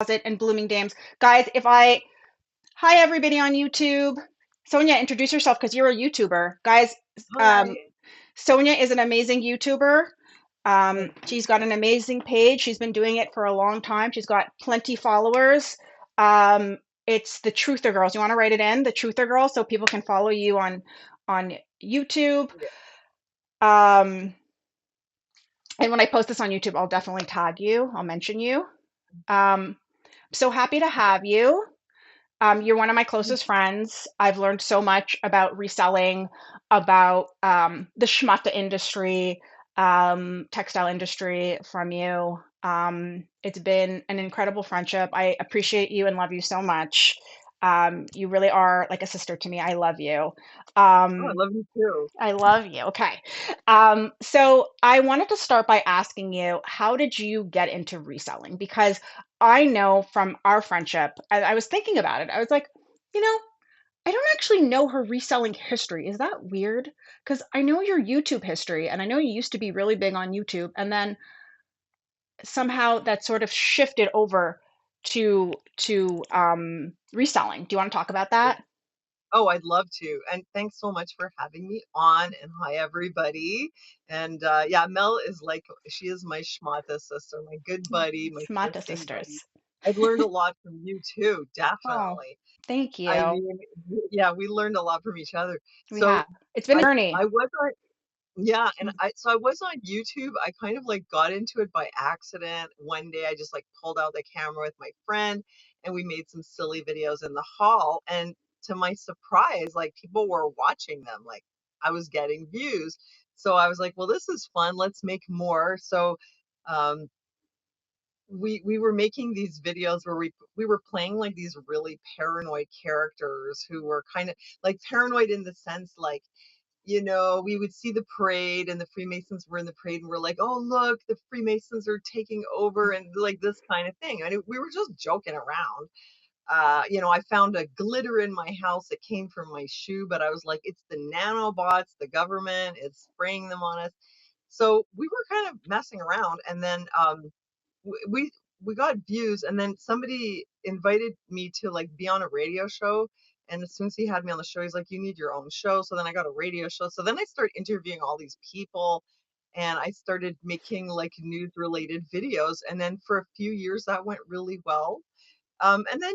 Closet and Blooming Dames. Guys, hi everybody on YouTube. Sonia, introduce yourself because you're a YouTuber. Guys, um, Hi. Sonia is an amazing YouTuber. She's got an amazing page. She's been doing it for a long time. She's got plenty followers. Um, it's the Truther Girls. You want to write it in, the Truther Girls, so people can follow you on YouTube. Yeah. Um, and when I post this on YouTube, I'll definitely tag you. I'll mention you. I'm so happy to have you. You're one of my closest friends. I've learned so much about reselling, about the schmutta industry, textile industry from you. It's been an incredible friendship. I appreciate you and love you so much. You really are like a sister to me. I love you. Oh, I Um, love you too. I love you. Okay. So I wanted to start by asking you, how did you get into reselling? Because I know from our friendship, I was thinking about it. I was like, you know, I don't actually know her reselling history. Is that weird? Because I know your YouTube history, and I know you used to be really big on YouTube, and then somehow that sort of shifted over to reselling. Do you want to talk about Yeah. that? Oh, I'd love to. And thanks so much for having me on. And hi, everybody. And yeah, Mel is like, she is my schmata sister, my good buddy, my Schmata thrifting buddy. sisters. I've learned a lot from you too, Oh, definitely. thank I you. mean, yeah, we learned a lot from each other. We So have. It's been a journey. I was on, yeah, and I was on YouTube. I kind of like got into it by accident. One day I just like pulled out the camera with my friend and we made some silly videos in the hall. And to my surprise, like people were watching them. Like I was getting views. So I was like, well, this is fun. Let's make more. So um we were making these videos where we were playing like these really paranoid characters who were kind of like paranoid in the sense like we would see the parade and the Freemasons were in the parade and we're like, oh, look, the Freemasons are taking over and like this kind of thing. And we were just joking around. I found a glitter in my house that came from my shoe, but I was like, it's the nanobots, the government, it's spraying them on us. So we were kind of messing around. And then we we got views and then somebody invited me to like be on a radio show and as soon as he had me on the show he's like you need your own show so then I got a radio show so then I started interviewing all these people and I started making like news related videos and then for a few years that went really well and then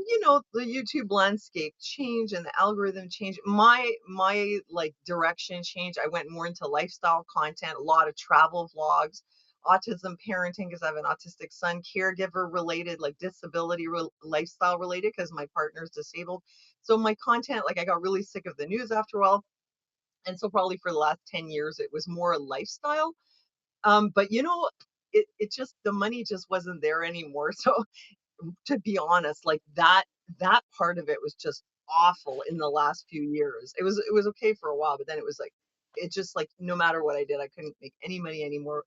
the YouTube landscape changed and the algorithm changed. My like direction changed. I went more into lifestyle content, a lot of travel vlogs, autism parenting because I have an autistic son, caregiver related, like disability lifestyle related because my partner's disabled. So my content, like I got really sick of the news after a while. And so probably for the last 10 years it was more lifestyle. But it just the money just wasn't there anymore. So to be honest, like that part of it was just awful in the last few years. It was okay for a while, but then it was like it just like no matter what I did, I couldn't make any money anymore.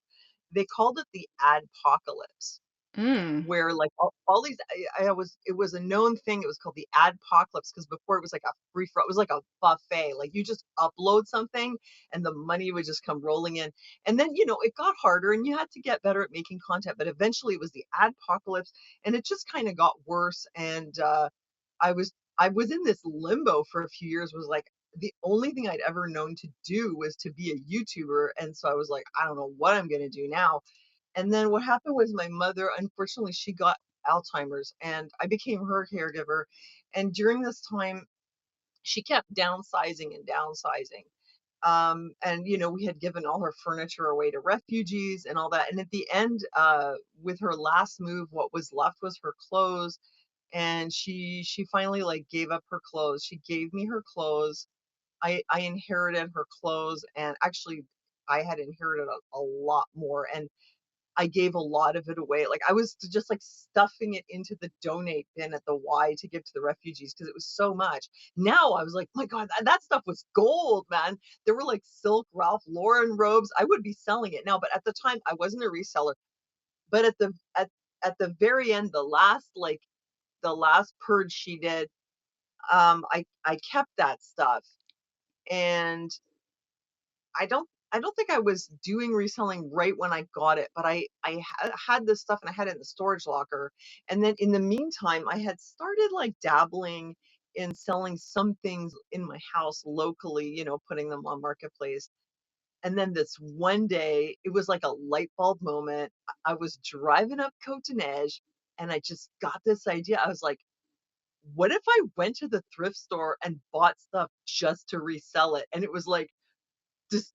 They called it the adpocalypse Mm. where like all these I was it was a known thing. It was called the adpocalypse because before it was like a free for it was like a buffet. Like you just upload something and the money would just come rolling in. And then it got harder and you had to get better at making content. But eventually it was the adpocalypse and it just kind of got worse. And I was in this limbo for a few years. Was like the only thing I'd ever known to do was to be a YouTuber. And so I was like, I don't know what I'm gonna do now. And then what happened was my mother, unfortunately, she got Alzheimer's and I became her caregiver. And during this time, she kept downsizing and downsizing. And we had given all her furniture away to refugees and all that. And at the end, with her last move, what was left was her clothes. And she finally like gave up her clothes. She gave me her clothes. I inherited her clothes, and actually, I had inherited a lot more. And I gave a lot of it away. Like I was just like stuffing it into the donate bin at the Y to give to the refugees because it was so much. Now I was like, my God, that stuff was gold, man. There were like silk Ralph Lauren robes. I would be selling it now, but at the time I wasn't a reseller. But at the very end, the last purge she did, I kept that stuff, and I don't. I don't think I was doing reselling right when I got it, but had this stuff and I had it in the storage locker. And then in the meantime, I had started like dabbling in selling some things in my house locally, putting them on Marketplace. And then this one day, it was like a light bulb moment. I was driving up Cotonage and I just got this idea. I was like, what if I went to the thrift store and bought stuff just to resell it? And it was like, just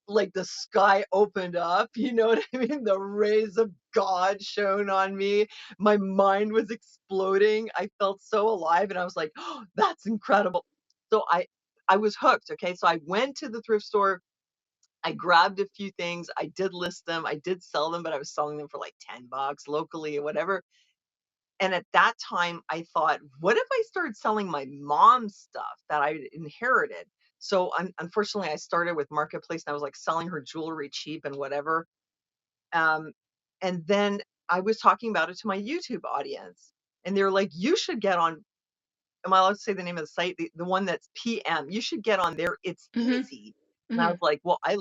like the sky opened up, you know what I mean? The rays of God shone on me. My mind was exploding. I felt so alive and I was like, "Oh, that's incredible." So I was hooked, okay? So I went to the thrift store, I grabbed a few things, I did list them, I did sell them, but I was selling them for like $10 locally or whatever. And at that time, I thought, what if I started selling my mom's stuff that I inherited? So unfortunately, I started with Marketplace and I was like selling her jewelry cheap and whatever. Um, and then I was talking about it to my YouTube audience, and they were like, "You should get on." Am I allowed to say the name of the site? The one that's PM. You should get on there. It's Hmm. easy. And I Hmm. was like, well, I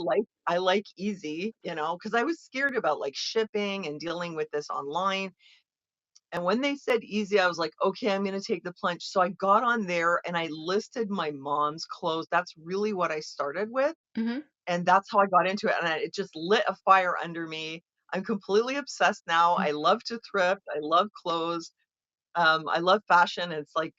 like easy, because I was scared about like shipping and dealing with this online. And when they said easy, I was like, okay, I'm going to take the plunge. So I got on there and I listed my mom's clothes. That's really what I started with. Hmm. And that's how I got into it. And it just lit a fire under me. I'm completely obsessed now. I love to thrift. I love clothes. I love fashion. It's like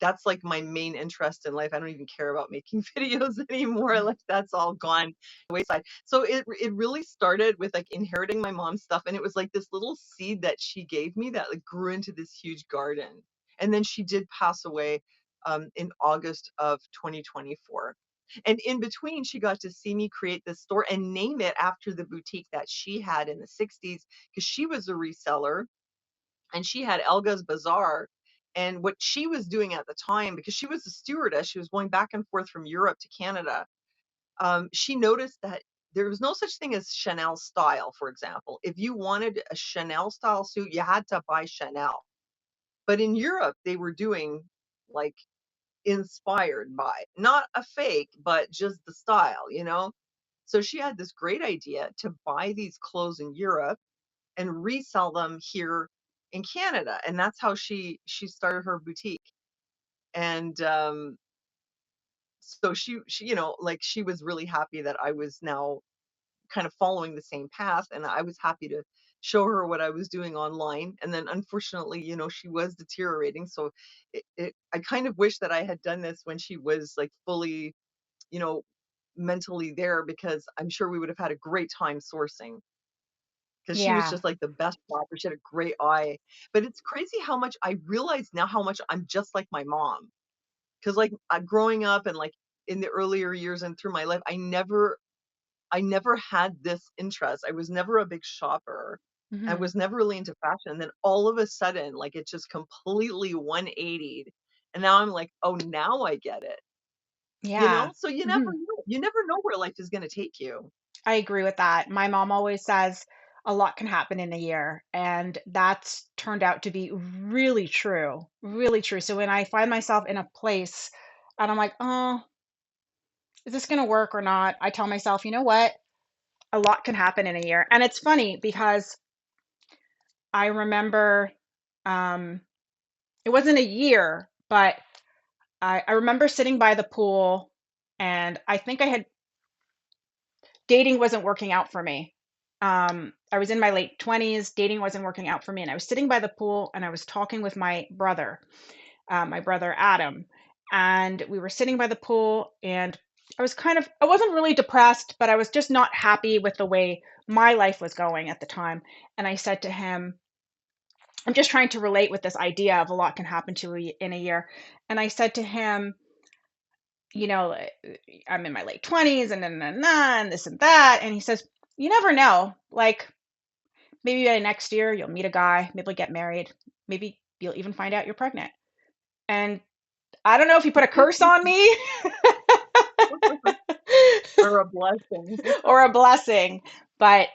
that's like my main interest in life. I don't even care about making videos anymore. Like that's all gone wayside. So it really started with like inheriting my mom's stuff, and it was like this little seed that she gave me that like grew into this huge garden. And then she did pass away in August of 2024. And in between, she got to see me create this store and name it after the boutique that she had in the 60s because she was a reseller and she had Elgasbazaar. And what she was doing at the time, because she was a stewardess, she was going back and forth from Europe to Canada. She noticed that there was no such thing as Chanel style, for example. If you wanted a Chanel style suit, you had to buy Chanel. But in Europe, they were doing like inspired by, not a fake, but just the style. So she had this great idea to buy these clothes in Europe and resell them here in Canada. And that's how she started her boutique. And so she like she was really happy that I was now kind of following the same path, and I was happy to show her what I was doing online. And then unfortunately, she was deteriorating. So I kind of wish that I had done this when she was like fully, you know, mentally there, because I'm sure we would have had a great time sourcing, because she was Yeah. just like the best shopper. She had a great eye. But it's crazy how much I realize now how much I'm just like my mom. Because like growing up and like in the earlier years and through my life, I never had this interest. I was never a big shopper. I Hmm. was never really into fashion. And then all of a sudden, like it just completely 180'd. And now I'm like, oh, now I get it. Yeah. So you never Hmm. know. You never know where life is going to take you. I agree with that. My mom always says a lot can happen in a year, and that's turned out to be really true, really true. So when I find myself in a place and I'm like, oh, is this going to work or not? I tell myself, you know what? A lot can happen in a year. And it's funny because I remember um, it wasn't a year, but I remember sitting by the pool and I think I had dating wasn't working out for me. I was in my late 20s, dating wasn't working out for me. And I was sitting by the pool and I was talking with my brother Adam. And we were sitting by the pool and I wasn't really depressed, but I was just not happy with the way my life was going at the time. And I said to him, I'm just trying to relate with this idea of a lot can happen in a year. And I said to him, you know, I'm in my late 20s and this and that. And he says, you never know. Like maybe by next year you'll meet a guy, maybe you'll get married, maybe you'll even find out you're pregnant. And I don't know if he put a curse on me Or a blessing. or a blessing, but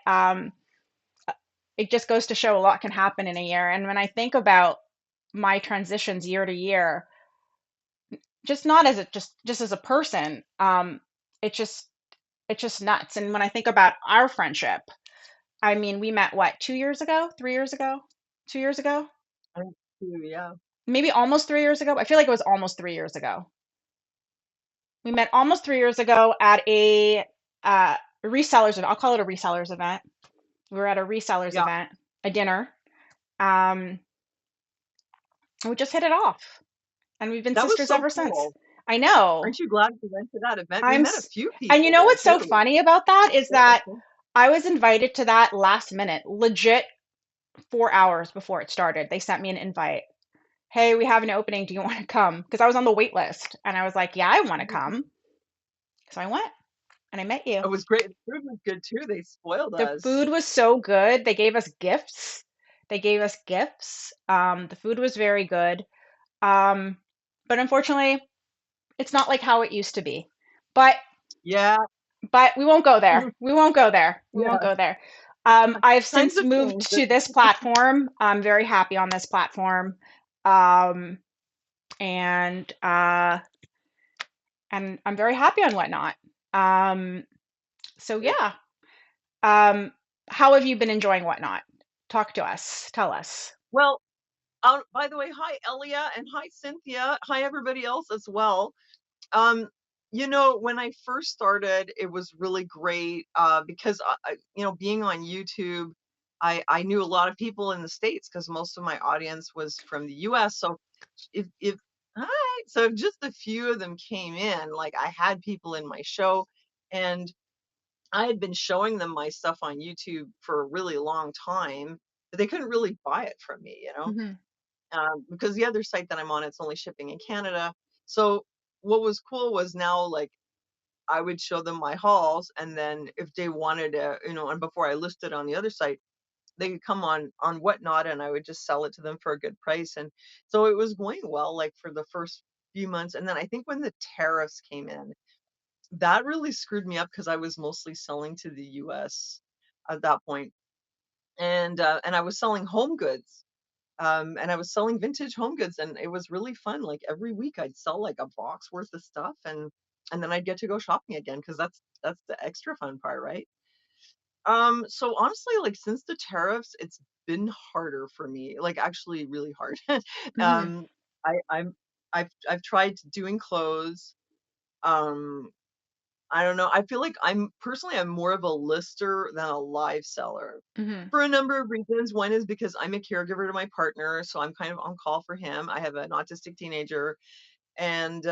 it just goes to show a lot can happen in a year. And when I think about my transitions year to year, just not as a just as a person, it just it's just nuts. And when I think about our friendship, I mean, we met what, 2 years ago, 3 years ago, 2 years ago, I do, yeah. maybe almost 3 years ago. I feel like it was almost 3 years ago. We met almost 3 years ago at a resellers event. I'll call it a resellers event. We were at a resellers Yeah, event, a dinner. Um, and we just hit it off, and we've been that was sisters so ever since. cool. I know. Aren't you glad you went to that event? We I'm, met a s- few and you people know there what's so too. funny about that is Yeah, that I was invited to that last minute, legit 4 hours before it started. They sent me an invite. Hey, we have an opening. Do you want to come? Because I was on the wait list, and I was like, yeah, I want to it come. So I went, and I met you. was great. The food was good too. They spoiled The us. food was so good. They gave us gifts. They gave us gifts. The food was very good. Um, but unfortunately, it's not like how it used to be. But Yeah, we won't go there. We won't go there. We won't yeah. go there. I've Times since have moved changed. to this platform. I'm very happy on this platform. Um, and I'm very happy on Whatnot. Um, so yeah. Um, how have you been enjoying Whatnot? Talk to us. Tell us. Well, by the way, hi Elia and hi Cynthia. Hi everybody else as well. Um, when I first started, it was really great because being on YouTube, I knew a lot of people in the States because most of my audience was from the US. So if hi, so if just a few of them came in, like I had people in my show, and I had been showing them my stuff on YouTube for a really long time, but they couldn't really buy it from me, Hmm. because the other site that I'm on, it's only shipping in Canada. So what was cool was now, like, I would show them my hauls, and then if they wanted to, and before I listed on the other site, they could come on Whatnot, and I would just sell it to them for a good price. And so it was going well, like for the first few months. And then I think when the tariffs came in, that really screwed me up because I was mostly selling to the US at that point. And I was selling home goods. And I was selling vintage home goods, and it was really fun. Like every week I'd sell like a box worth of stuff, and then I'd get to go shopping again because that's the extra fun part, right? So honestly, like since the tariffs, it's been harder for me, like actually really hard. Hmm. um I'm I've tried doing clothes. Um I don't know. I feel like I'm more of a lister than a live seller Hmm. for a number of reasons. One is because I'm a caregiver to my partner, so I'm kind of on call for him. I have an autistic teenager, and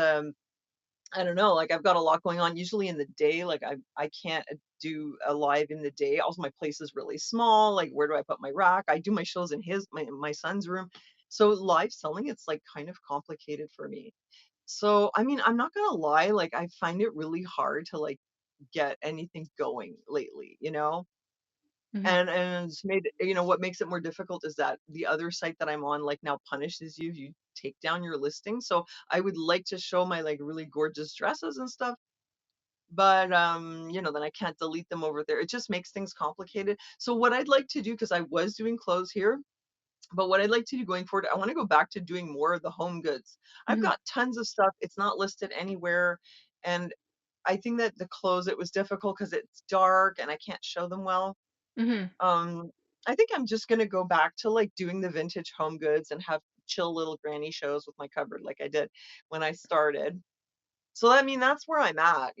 I don't know, like I've got a lot going on. Usually in the day, like I can't do a live in the day. Also, my place is really small. Like, where do I put my rack? I do my shows in my son's room, so live selling, it's like kind of complicated for me. So, I mean, I'm not gonna lie, like I find it really hard to like get anything going lately, Hmm. and it's made, what makes it more difficult is that the other site that I'm on, like, now punishes you if you take down your listing. So I would like to show my like really gorgeous dresses and stuff, but then I can't delete them over there. It just makes things complicated. So what I'd like to do, because I was doing clothes here, but what I'd like to do going forward, I want to go back to doing more of the home goods. I've Hmm. got tons of stuff. It's not listed anywhere. And I think that the clothes, it was difficult because it's dark and I can't show them well. Hmm. um, I think I'm just gonna go back to like doing the vintage home goods and have chill little granny shows with my cupboard like I did when I started. So I mean that's where I'm at,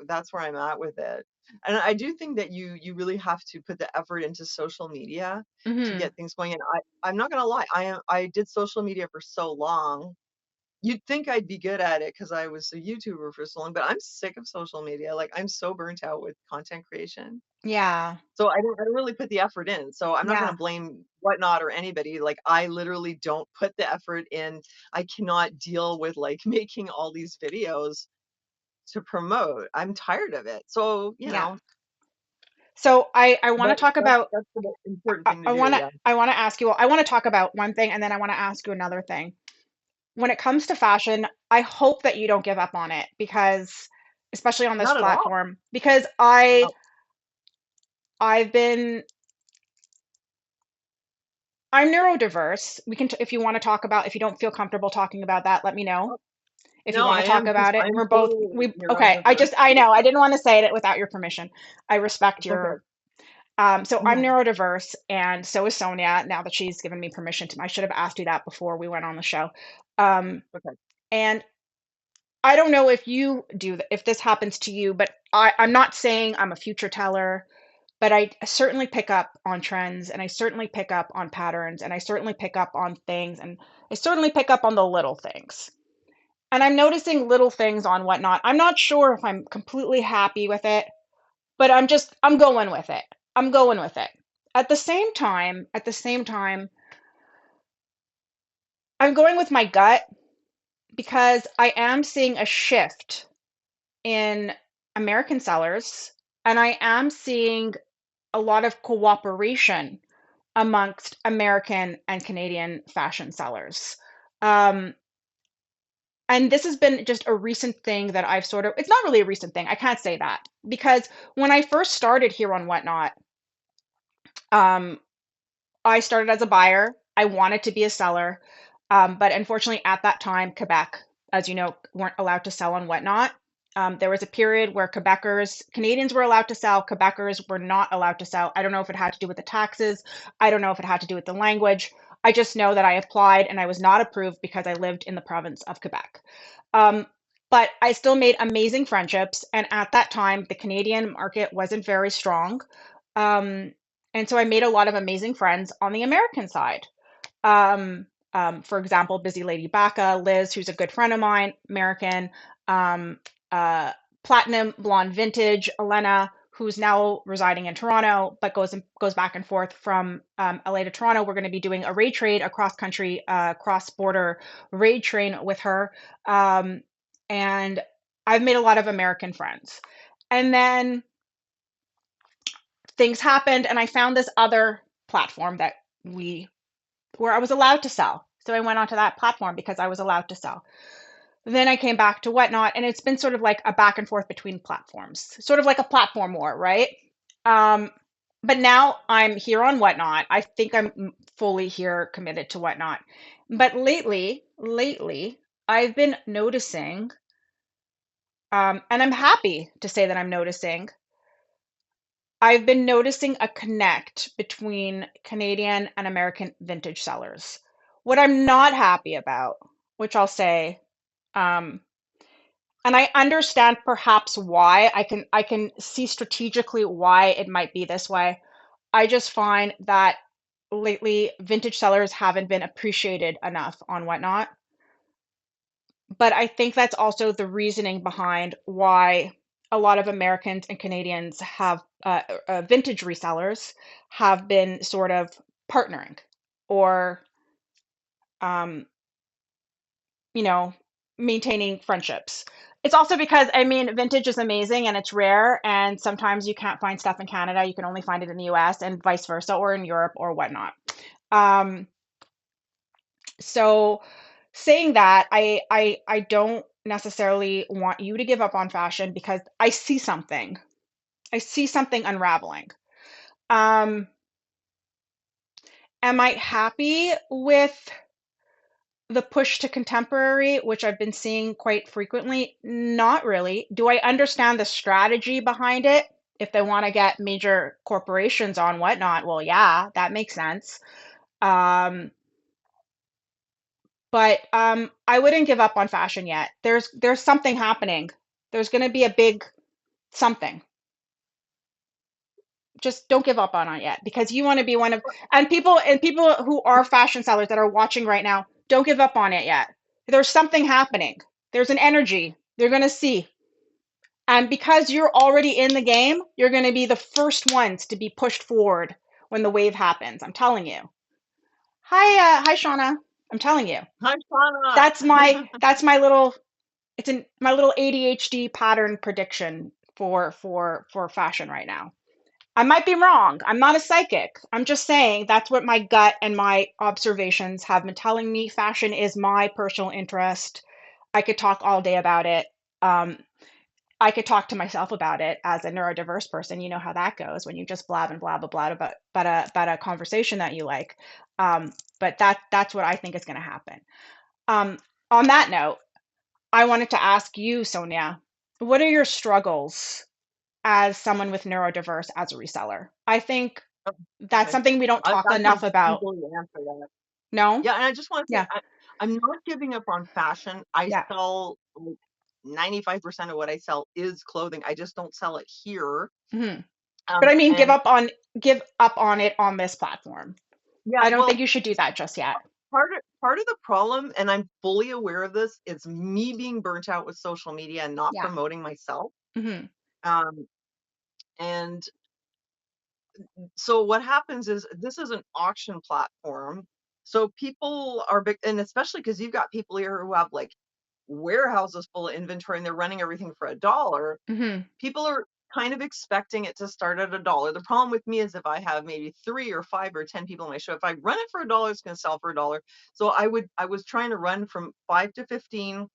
that's where I'm at with it. And I do think that you really have to put the effort into social media to Hmm. get things going. And I'm not gonna lie, I did social media for so long. You'd think I'd be good at it because I was a YouTuber for so long, but I'm sick of social media. Like I'm so burnt out with content creation. Yeah. So I don't really put the effort in. So I'm not gonna Yeah. blame Whatnot or anybody. Like I literally don't put the effort in. I cannot deal with like making all these videos to promote. I'm tired of it. So, Yeah. So I want but to talk that's about that's the important thing to I do. want to Yeah. ask you, I want to talk about one thing, and then I want to ask you another thing. When it comes to fashion, I hope that you don't give up on it, because especially on this Not at all. platform, because Oh, I've been I'm neurodiverse. We can if you want to talk about, if you don't feel comfortable talking about that, let me know. if you No, want to talk about it. I'm We're both, totally okay. neurodiverse. I know, I didn't want to say it without your permission. I respect It's okay. your, so I'm Yeah. neurodiverse and so is Sonia now that she's given me permission to, I should have asked you that before we went on the show. Um, Okay. and I don't know if you do, if this happens to you, but I'm not saying I'm a future teller, but I certainly pick up on trends and I certainly pick up on patterns and I certainly pick up on things and I certainly pick up on the little things. And I'm noticing little things on Whatnot. I'm not sure if I'm completely happy with it, but I'm going with it. I'm going with it. At the same time, I'm going with my gut because I am seeing a shift in American sellers and I am seeing a lot of cooperation amongst American and Canadian fashion sellers. Um, and this has been just a recent thing that I've sort of, it's not really a recent thing. I can't say that because when I first started here on Whatnot, um, I started as a buyer. I wanted to be a seller. But unfortunately, at that time, Quebec, as you know, weren't allowed to sell on Whatnot. There was a period where Canadians were allowed to sell, Quebecers were not allowed to sell. I don't know if it had to do with the taxes. I don't know if it had to do with the language. I just know that I applied and I was not approved because I lived in the province of Quebec. Um, but I still made amazing friendships. And at that time, the Canadian market wasn't very strong. Um, and so I made a lot of amazing friends on the American side. Um, for example, Busy Lady Baka, Liz, who's a good friend of mine, American, um, uh, Platinum Blonde Vintage, Elena, who's now residing in Toronto, but goes back and forth from LA to Toronto. We're going to be doing a raid trade, a cross country, cross border raid train with her, and I've made a lot of American friends. And then things happened, and I found this other platform we where I was allowed to sell. So I went onto that platform because I was allowed to sell. Then I came back to Whatnot, and it's been sort of like a back and forth between platforms, sort of like a platform war, right? Um, but now I'm here on Whatnot. I think I'm fully here committed to Whatnot. But lately, I've been noticing, and I'm happy to say that I'm noticing, I've been noticing a connect between Canadian and American vintage sellers. What I'm not happy about, which I'll say, um, and I understand perhaps why, I can see strategically why it might be this way. I just find that lately vintage sellers haven't been appreciated enough on Whatnot. But I think that's also the reasoning behind why a lot of Americans and Canadians have vintage resellers have been sort of partnering or, um, you know, maintaining friendships. It's also because, I mean, vintage is amazing and it's rare, and sometimes you can't find stuff in Canada. You can only find it in the US and vice versa, or in Europe or whatnot. Um, So saying that, I don't necessarily want you to give up on fashion because I see something. I see something unraveling. Um, am I happy with the push to contemporary, which I've been seeing quite frequently? Not really. Do I understand the strategy behind it? If they want to get major corporations on Whatnot, well, yeah, that makes sense. Um, but I wouldn't give up on fashion yet. There's something happening. There's going to be a big something. Just don't give up on it yet because you want to be one of and people who are fashion sellers that are watching right now, don't give up on it yet. There's something happening. There's an energy. They're going to see. And because you're already in the game, you're going to be the first ones to be pushed forward when the wave happens. I'm telling you. Hi Shauna. I'm telling you. Hi, Shauna. That's my little it's in my little ADHD pattern prediction for fashion right now. I might be wrong. I'm not a psychic. I'm just saying that's what my gut and my observations have been telling me. Fashion is my personal interest. I could talk all day about it. Um, I could talk to myself about it as a neurodiverse person. You know how that goes when you just blab and blah blah blah about a conversation that you like. But that's what I think is going to happen. Um, on that note, I wanted to ask you, Sonia, what are your struggles as someone with neurodiverse as a reseller? I think Oh, that's okay. something we don't talk I can enough about. easily answer that. No? Yeah, and I just want to say Yeah. I'm not giving up on fashion. I Yeah. sell like 95% of what I sell is clothing. I just don't sell it here. Hmm. But I mean, And give up on it on this platform. yeah, I don't think well, you should do that just yet. part of the problem, and I'm fully aware of this, is me being burnt out with social media and not Yeah. promoting myself. Hmm. Um, and so what happens is this is an auction platform. So people are big, and especially because you've got people here who have like warehouses full of inventory and they're running everything for $1. Hmm. People are kind of expecting it to start at $1. The problem with me is if I have maybe 3 or 5 or 10 people in my show, if I run it for $1, it's going to sell for $1. So I was trying to run from 5 to 15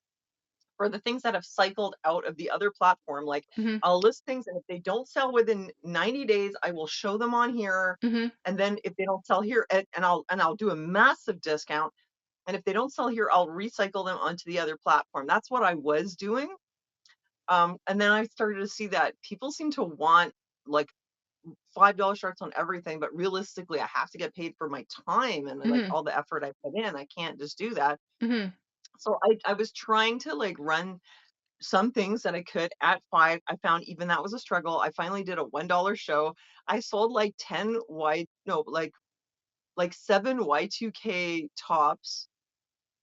for the things that have cycled out of the other platform. Like Hmm. I'll list things, and if they don't sell within 90 days, I will show them on here. Hmm. And then if they don't sell here, and I'll do a massive discount. And if they don't sell here, I'll recycle them onto the other platform. That's what I was doing. And then I started to see that people seem to want like $5 shirts on everything, but realistically, I have to get paid for my time and like Hmm. all the effort I put in. I can't just do that. Hmm. So I was trying to like run some things that I could at 5. I found even that was a struggle. I finally did a $1 show. I sold like 10 Y no, like 7 Y2K tops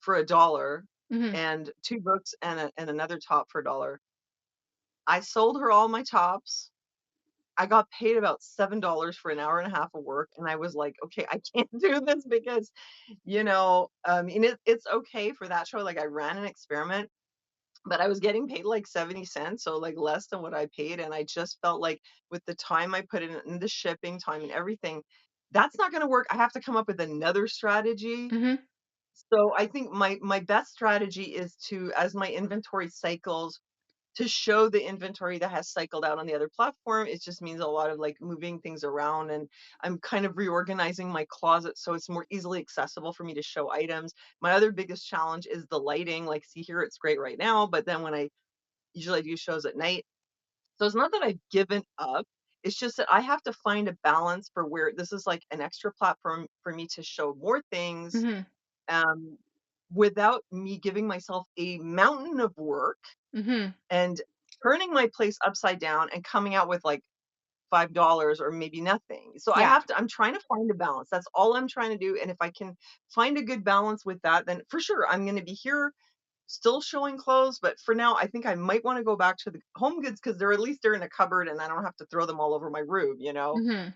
for $1 Hmm. and 2 books and another top for $1. I sold her all my tops. I got paid about $7 for an hour and a half of work, and I was like, "Okay, I can't do this because, and it's okay for that show." Like I ran an experiment, but I was getting paid like 70 cents, so like less than what I paid. And I just felt like with the time I put in and the shipping time and everything, that's not going to work. I have to come up with another strategy. Hmm. So I think my best strategy is to, as my inventory cycles, to show the inventory that has cycled out on the other platform. It just means a lot of like moving things around, and I'm kind of reorganizing my closet so it's more easily accessible for me to show items. My other biggest challenge is the lighting. Like, see here, it's great right now, but then when I usually do shows at night. So it's not that I've given up. It's just that I have to find a balance for where this is like an extra platform for me to show more things, Hmm. um, without me giving myself a mountain of work Hmm. and turning my place upside down and coming out with like $5 or maybe nothing. So Yeah. I'm trying to find a balance. That's all I'm trying to do. And if I can find a good balance with that, then for sure I'm going to be here still showing clothes. But for now, I think I might want to go back to the home goods because they're at least they're in a cupboard and I don't have to throw them all over my room. Hmm.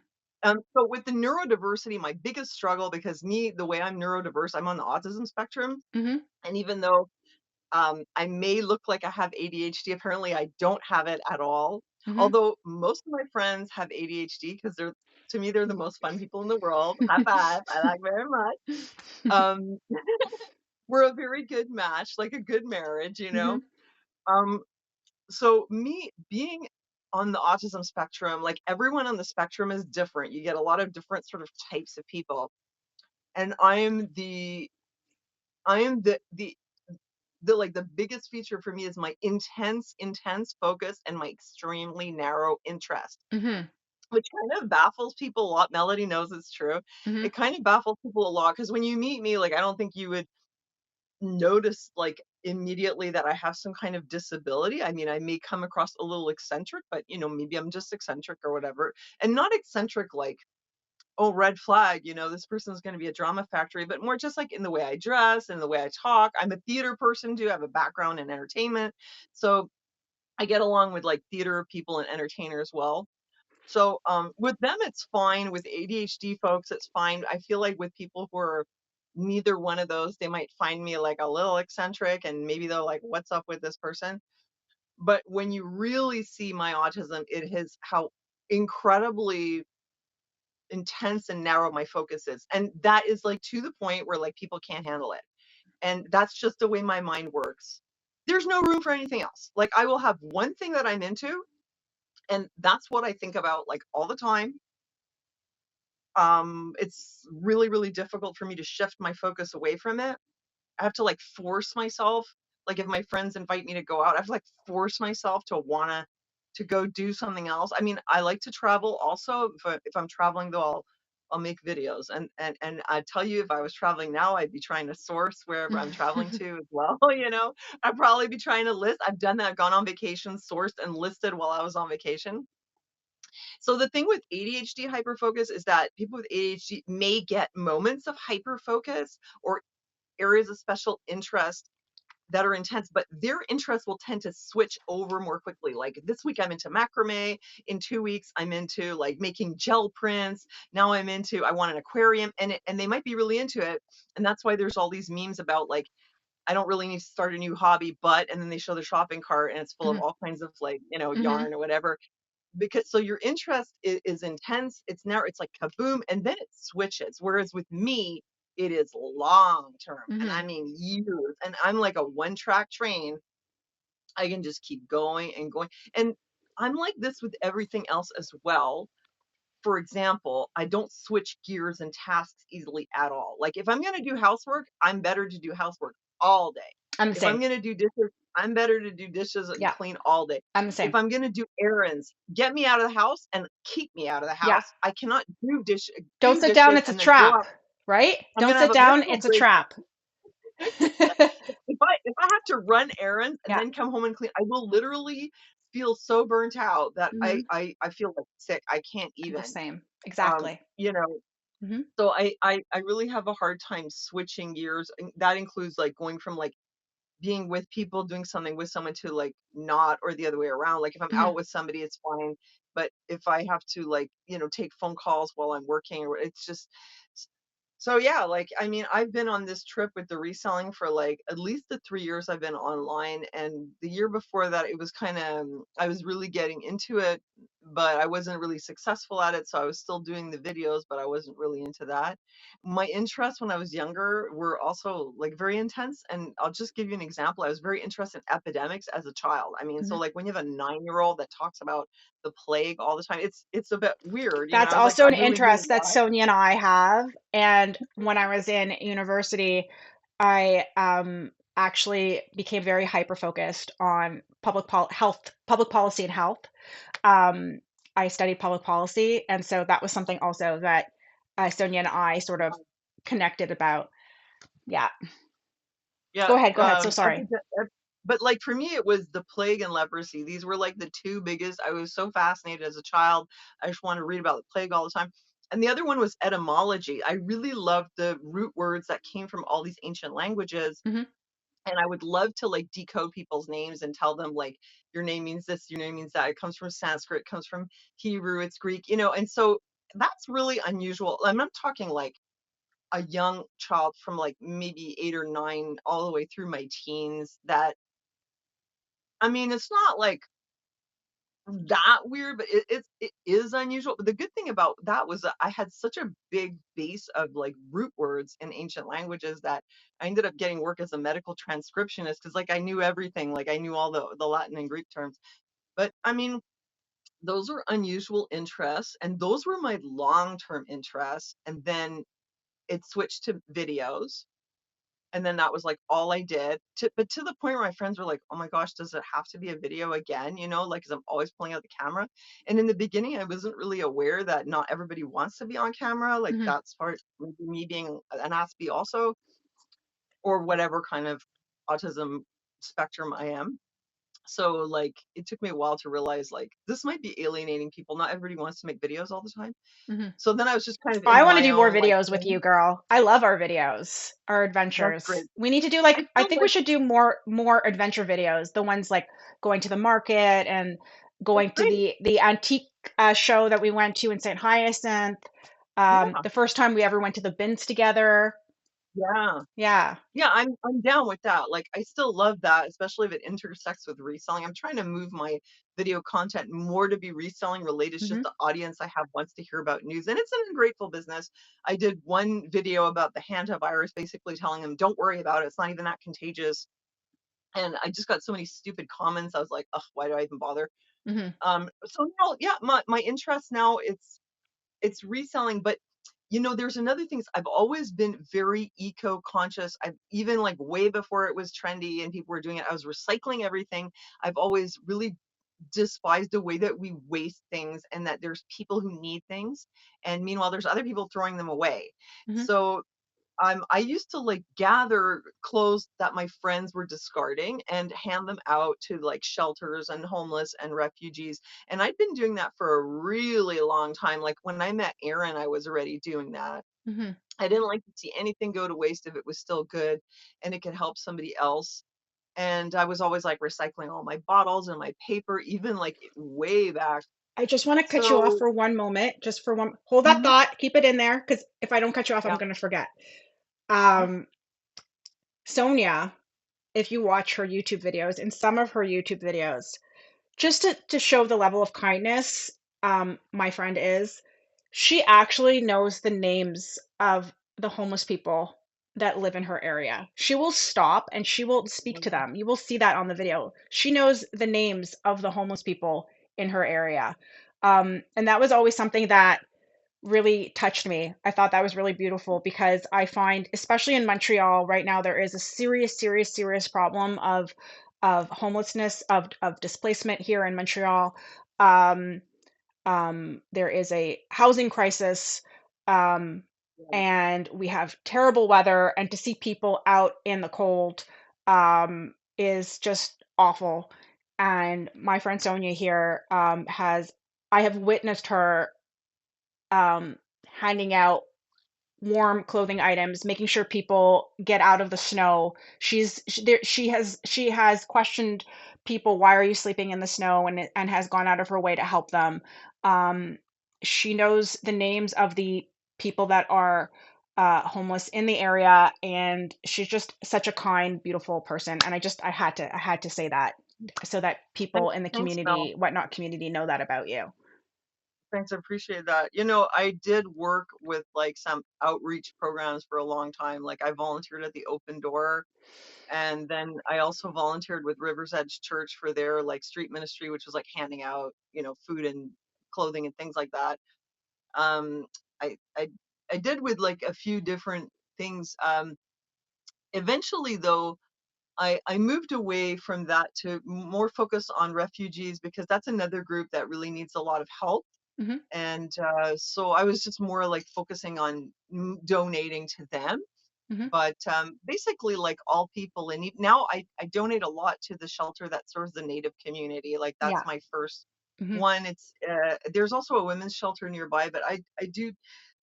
So with the neurodiversity, my biggest struggle, because me, the way I'm neurodiverse, I'm on the autism spectrum. Hmm. And even though I may look like I have ADHD. Apparently, I don't have it at all. Hmm. Although most of my friends have ADHD because to me, they're the most fun people in the world. High five. I like very much. Um, we're a very good match, like a good marriage. Hmm. Um, so me being on the autism spectrum, like everyone on the spectrum is different. You get a lot of different sort of types of people. And I am the like the biggest feature for me is my intense focus and my extremely narrow interest, Hmm. which kind of baffles people a lot. Melody knows it's true. Hmm. It kind of baffles people a lot because when you meet me, like I don't think you would notice like immediately that I have some kind of disability. I mean, I may come across a little eccentric, but maybe I'm just eccentric or whatever. And not eccentric like, oh, red flag, this person's going to be a drama factory, but more just like in the way I dress and the way I talk. I'm a theater person too. I have a background in entertainment. So I get along with like theater people and entertainers well. So with them, it's fine. With ADHD folks, it's fine. I feel like with people who are neither one of those, they might find me like a little eccentric and maybe they're like, what's up with this person? But when you really see my autism, it is how incredibly intense and narrow my focus is. And that is like to the point where like people can't handle it. And that's just the way my mind works. There's no room for anything else. Like I will have one thing that I'm into and that's what I think about like all the time. It's really really difficult for me to shift my focus away from it. I have to like force myself. like if my friends invite me to go out, I have to like force myself to wanna to go do something else. I mean, I like to travel also. If I'm traveling though, I'll make videos. And I tell you, if I was traveling now, I'd be trying to source wherever I'm traveling to as well. I'd probably be trying to list. I've done that. I've gone on vacation, sourced and listed while I was on vacation. So the thing with ADHD hyperfocus is that people with ADHD may get moments of hyperfocus or areas of special interest that are intense, but their interests will tend to switch over more quickly. Like this week, I'm into macrame. In 2 weeks, I'm into like making gel prints. Now I'm into, I want an aquarium, and they might be really into it. And that's why there's all these memes about like, I don't really need to start a new hobby, but, and then they show the shopping cart and it's full of Mhm. all kinds of like, Mhm. yarn or whatever. Because so your interest is intense. It's now, it's like kaboom, and then it switches. Whereas with me, it is long term, and I Mhm. mean years. And I'm like a one track train. I can just keep going and going. And I'm like this with everything else as well. For example, I don't switch gears and tasks easily at all. Like if I'm going to do housework, I'm better to do housework all day. I'm the If I'm same. going to do dishes, I'm better to do dishes and Yeah, clean all day. I'm the If same. I'm going to do errands, get me out of the house and keep me out of the Yeah. house. I cannot Don't do sit down, dishes it's a and then go trap, out. right? I'm Don't going to have sit a down, mental it's a breakdown. trap. If I have to run errands and Yeah. then come home and clean, I will literally feel so burnt out that Mhm. I feel like sick. I can't I'm the even. same. Um, Exactly. you know, Mhm. so I really have a hard time switching gears, and that includes, like, going from, like, being with people, doing something with someone to, like, not, or the other way around. Like, if I'm Mhm. out with somebody, it's fine, but if I have to, like, take phone calls while I'm working, or it's just so yeah, like I mean, I've been on this trip with the reselling for like at least the 3 years I've been online, and the year before that, it was kind of I was really getting into it, but I wasn't really successful at it, so I was still doing the videos, but I wasn't really into that. My interests when I was younger were also like very intense, and I'll just give you an example. I was very interested in epidemics as a child. I mean, so Mhm. like when you have a 9-year-old that talks about the plague all the time, it's a bit weird. That's I was like, also I an really knew interest that why. Sonia and I have. And when I was in university, I actually became very hyper focused on public policy and health. Um, I studied public policy, and so that was something also that Sonia and I sort of connected about. Yeah. Yeah, Go ahead. Go ahead. So sorry. but like for me, it was the plague and leprosy. These were like the two biggest. I was so fascinated as a child. I just wanted to read about the plague all the time. And the other one was etymology. I really loved the root words that came from all these ancient languages. Hmm. And I would love to like decode people's names and tell them like your name means this, your name means that. It comes from Sanskrit, it comes from Hebrew, it's Greek. And so that's really unusual. I'm not talking like a young child from like maybe 8 or 9 all the way through my teens. That I mean, it's not like that weird, but it is unusual. But the good thing about that was that I had such a big base of like root words in ancient languages that I ended up getting work as a medical transcriptionist, because like I knew everything, like I knew all the Latin and Greek terms. But I mean, those are unusual interests, and those were my long-term interests. And then it switched to videos, and then that was like all I did. But to the point where my friends were like, "Oh my gosh, does it have to be a video again?" Like, because I'm always pulling out the camera. And in the beginning, I wasn't really aware that not everybody wants to be on camera. Like Hmm. that's part maybe me being an Aspie also, or whatever kind of autism spectrum I am. So like, it took me a while to realize like this might be alienating people. Not everybody wants to make videos all the time. Hmm. So then I was just kind of in I want to my do more own like videos with you, lane. girl. I love our videos, our That's adventures. great. We need to do I I feel think we like, should do more adventure videos. The ones like going to the market and that's going to great. the antique show that we went to in St. Hyacinth. Yeah. The first time we ever went to the bins together. Yeah. Yeah. Yeah, I'm down with that. Like, I still love that, especially if it intersects with reselling. I'm trying to move my video content more to be reselling related. It's just Hmm. the audience I have wants to hear about news, and it's an ungrateful business. I did one video about the hantavirus, basically telling them, "Don't worry about it. It's not even that contagious." And I just got so many stupid comments. I was like, "Ugh, why do I even bother?" Hmm. So now, yeah, my interest now, it's reselling, but there's another thing is I've always been very eco-conscious. I've even like way before it was trendy and people were doing it, I was recycling everything. I've always really despised the way that we waste things and that there's people who need things. And meanwhile, there's other people throwing them away. Hmm. So I used to like gather clothes that my friends were discarding and hand them out to like shelters and homeless and refugees. And I'd been doing that for a really long time. Like when I met Aaron, I was already doing that. Hmm. I didn't like to see anything go to waste if it was still good and it could help somebody else. And I was always like recycling all my bottles and my paper, even like way back. I just want to cut you off So, for one moment, just for one. Hold that mhm, thought, keep it in there, because if I don't cut you off, I'm yeah. going to forget. Mhm, Um, Sonia, if you watch her YouTube videos, in some of her YouTube videos, just to show the level of kindness my friend is, she actually knows the names of the homeless people that live in her area. She will stop and she will speak to mhm, them. You will see that on the video. She knows the names of the homeless people in her area. And that was always something that really touched me. I thought that was really beautiful because I find, especially in Montreal right now, there is a serious, serious, serious problem of homelessness, of displacement here in Montreal. Um, there is a housing crisis, um, yeah. and we have terrible weather, and to see people out in the cold is just awful. And my friend Sonia here I have witnessed her handing out warm clothing items, making sure people get out of the snow. She has questioned people, why are you sleeping in the snow, and has gone out of her way to help them. Um, she knows the names of the people that are homeless in the area, and she's just such a kind, beautiful person. And I had to say that so that people Thanks, in the thanks, Mel. community, whatnot community, know that about you. Thanks, I appreciate that. I did work with like some outreach programs for a long time. Like I volunteered at the Open Door, and then I also volunteered with Rivers Edge Church for their like street ministry, which was like handing out, food and clothing and things like that. Um, I I I did with like a few different things. Eventually, though, I moved away from that to more focus on refugees because that's another group that really needs a lot of help. Hmm. And so I was just more like focusing on donating to them. Hmm. But basically, like all people in need, now I donate a lot to the shelter that serves the Native community. Like that's Yeah. my first Hmm. one. There's also a women's shelter nearby, but I do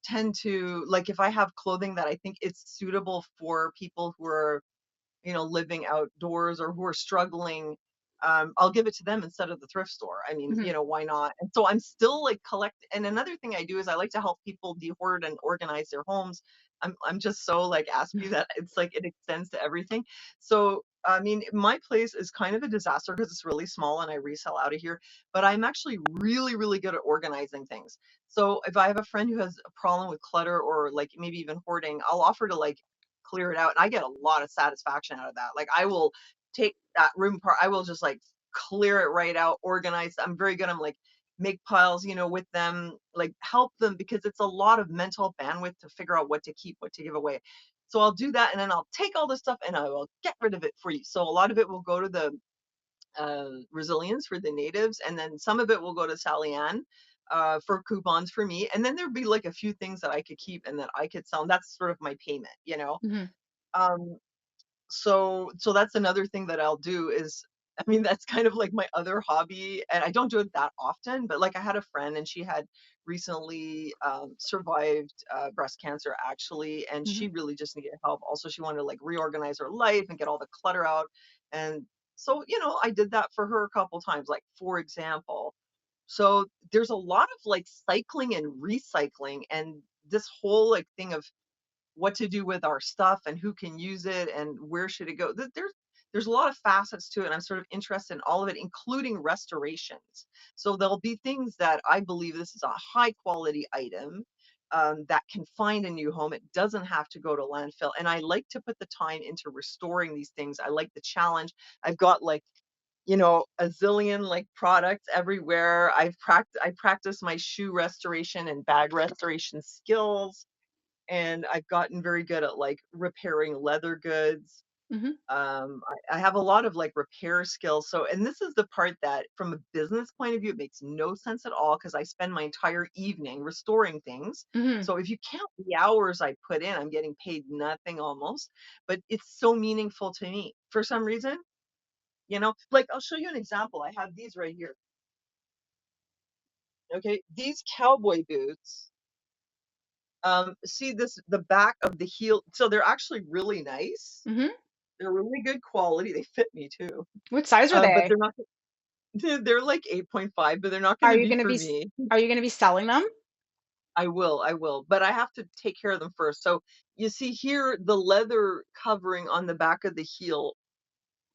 tend to like if I have clothing that I think it's suitable for people who are living outdoors or who are struggling, I'll give it to them instead of the thrift store. I mean, Hmm. why not? And so I'm still like collect. And another thing I do is I like to help people dehoard and organize their homes. I'm just so like aspy that it's like it extends to everything. So I mean, my place is kind of a disaster because it's really small and I resell out of here. But I'm actually really, really good at organizing things. So if I have a friend who has a problem with clutter or like maybe even hoarding, I'll offer to like clear it out. And I get a lot of satisfaction out of that. Like I will take that room apart. I will just like clear it right out, organize. I'm very good. I'm like make piles, with them, like help them because it's a lot of mental bandwidth to figure out what to keep, what to give away. So I'll do that and then I'll take all this stuff and I will get rid of it for you. So a lot of it will go to the resilience for the natives, and then some of it will go to Sally Ann for coupons for me. And then there'd be like a few things that I could keep and that I could sell. And that's sort of my payment. Hmm. Um, so that's another thing that I'll do is I mean that's kind of like my other hobby and I don't do it that often, but like I had a friend and she had recently survived breast cancer actually, and Hmm. she really just needed help. Also, she wanted to like reorganize her life and get all the clutter out. And so, I did that for her a couple times, like for example. So there's a lot of like cycling and recycling and this whole like thing of what to do with our stuff and who can use it and where should it go. There's a lot of facets to it, and I'm sort of interested in all of it, including restorations. So there'll be things that I believe this is a high quality item that can find a new home. It doesn't have to go to landfill, and I like to put the time into restoring these things. I like the challenge. I've got like a zillion like products everywhere. I practice my shoe restoration and bag restoration skills. and I've gotten very good at like repairing leather goods. Hmm. I have a lot of like repair skills. So, and this is the part that from a business point of view, it makes no sense at all because I spend my entire evening restoring things. Hmm. So if you count the hours I put in, I'm getting paid nothing almost, but it's so meaningful to me for some reason, like I'll show you an example. I have these right here. Okay. These cowboy boots, see this, the back of the heel. So they're actually really nice. Hmm. They're really good quality. They fit me too. What size are But they? they're not. They're like 8.5, but they're not Are gonna you be gonna for be me. are you gonna be selling them? I will, but I have to take care of them first. So you see here, the leather covering on the back of the heel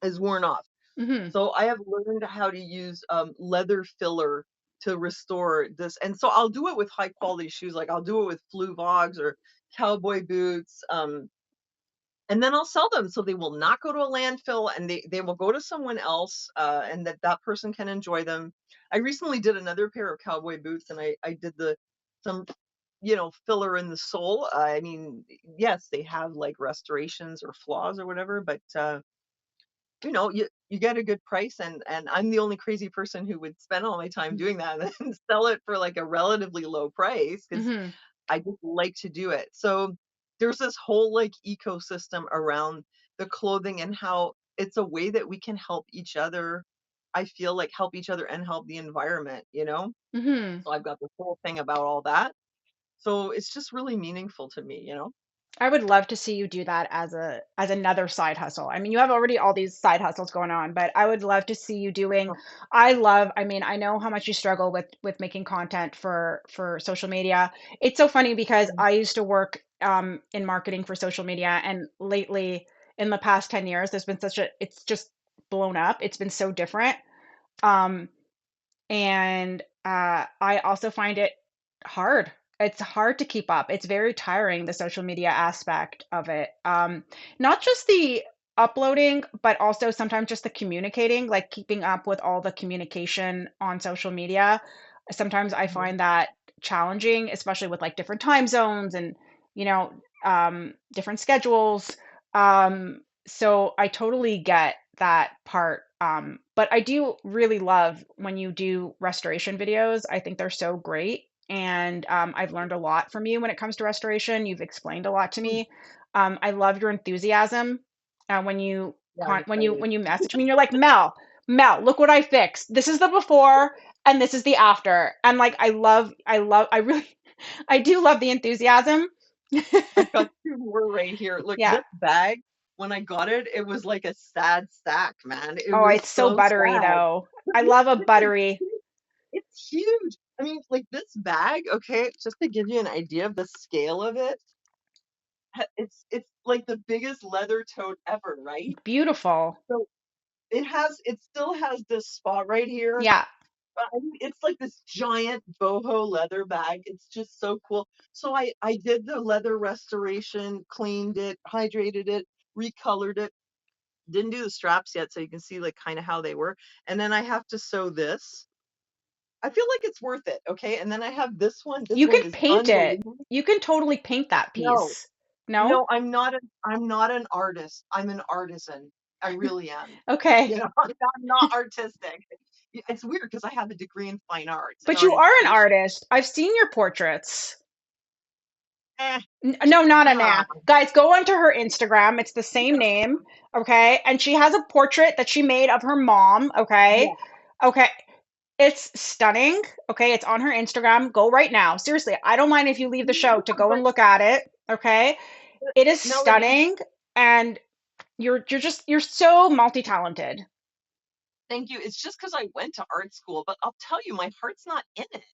is worn off. Hmm. So I have learned how to use leather filler to restore this. And so I'll do it with high quality shoes. Like I'll do it with Fluvogs or cowboy boots. And then I'll sell them so they will not go to a landfill and they will go to someone else and that person can enjoy them. I recently did another pair of cowboy boots and I did some filler in the sole. I mean, yes, they have like restorations or flaws or whatever, but you get a good price and I'm the only crazy person who would spend all my time doing that and sell it for like a relatively low price because Hmm. I just like to do it. So there's this whole like ecosystem around the clothing and how it's a way that we can help each other. I feel like help each other and help the environment. Hmm. So I've got this whole thing about all that. So it's just really meaningful to me. I would love to see you do that as another side hustle. I mean, you have already all these side hustles going on, but I would love to see you doing. I mean, I know how much you struggle with making content for social media. It's so funny because I used to work in marketing for social media, and lately in the past 10 years, there's been it's just blown up. It's been so different. Um, and I also find it hard. It's hard to keep up. It's very tiring, the social media aspect of it. Not just the uploading, but also sometimes just the communicating, like keeping up with all the communication on social media. Sometimes I Mhm. find that challenging, especially with like different time zones and, you know, different schedules. So I totally get that part. But I do really love when you do restoration videos. I think they're so great. And I've learned a lot from you when it comes to restoration. You've explained a lot to me. I love your enthusiasm when you Yeah, I'm excited. when you message me and you're like, Mel, look what I fixed. This is the before and this is the after. And like I really I do love the enthusiasm. I've got two more right here. Look, Yeah. this bag, when I got it, it was like a sad sack, man. It Oh, was it's so so buttery sad. though. But I look, love a look, buttery. it's huge. I mean, like this bag, okay, just to give you an idea of the scale of it, it's like the biggest leather tote ever, right? Beautiful. So it still has this spot right here. Yeah. But I mean, it's like this giant boho leather bag. It's just so cool. So I did the leather restoration, cleaned it, hydrated it, recolored it. Didn't do the straps yet, so you can see like kind of how they were. And then I have to sew this. I feel like it's worth it, okay? And then I have this one. This You one can is paint it. unbelievable. You can totally paint that No, piece. No? no, I'm not an artist. I'm an artisan. I really am. Okay. I'm not artistic. It's weird because I have a degree in fine arts and But art you are an education. artist. I've seen your portraits. Eh, No, not a nah, nah. Guys, go onto her Instagram. It's the same name, okay? And she has a portrait that she made of her mom, okay? yeah. Okay. It's stunning. Okay, it's on her Instagram. Go right now. Seriously, I don't mind if you leave the show to go and But look at it, okay? It is no, but stunning and you're so multi-talented. thank you. It's just because I went to art school, but I'll tell you, my heart's not in it.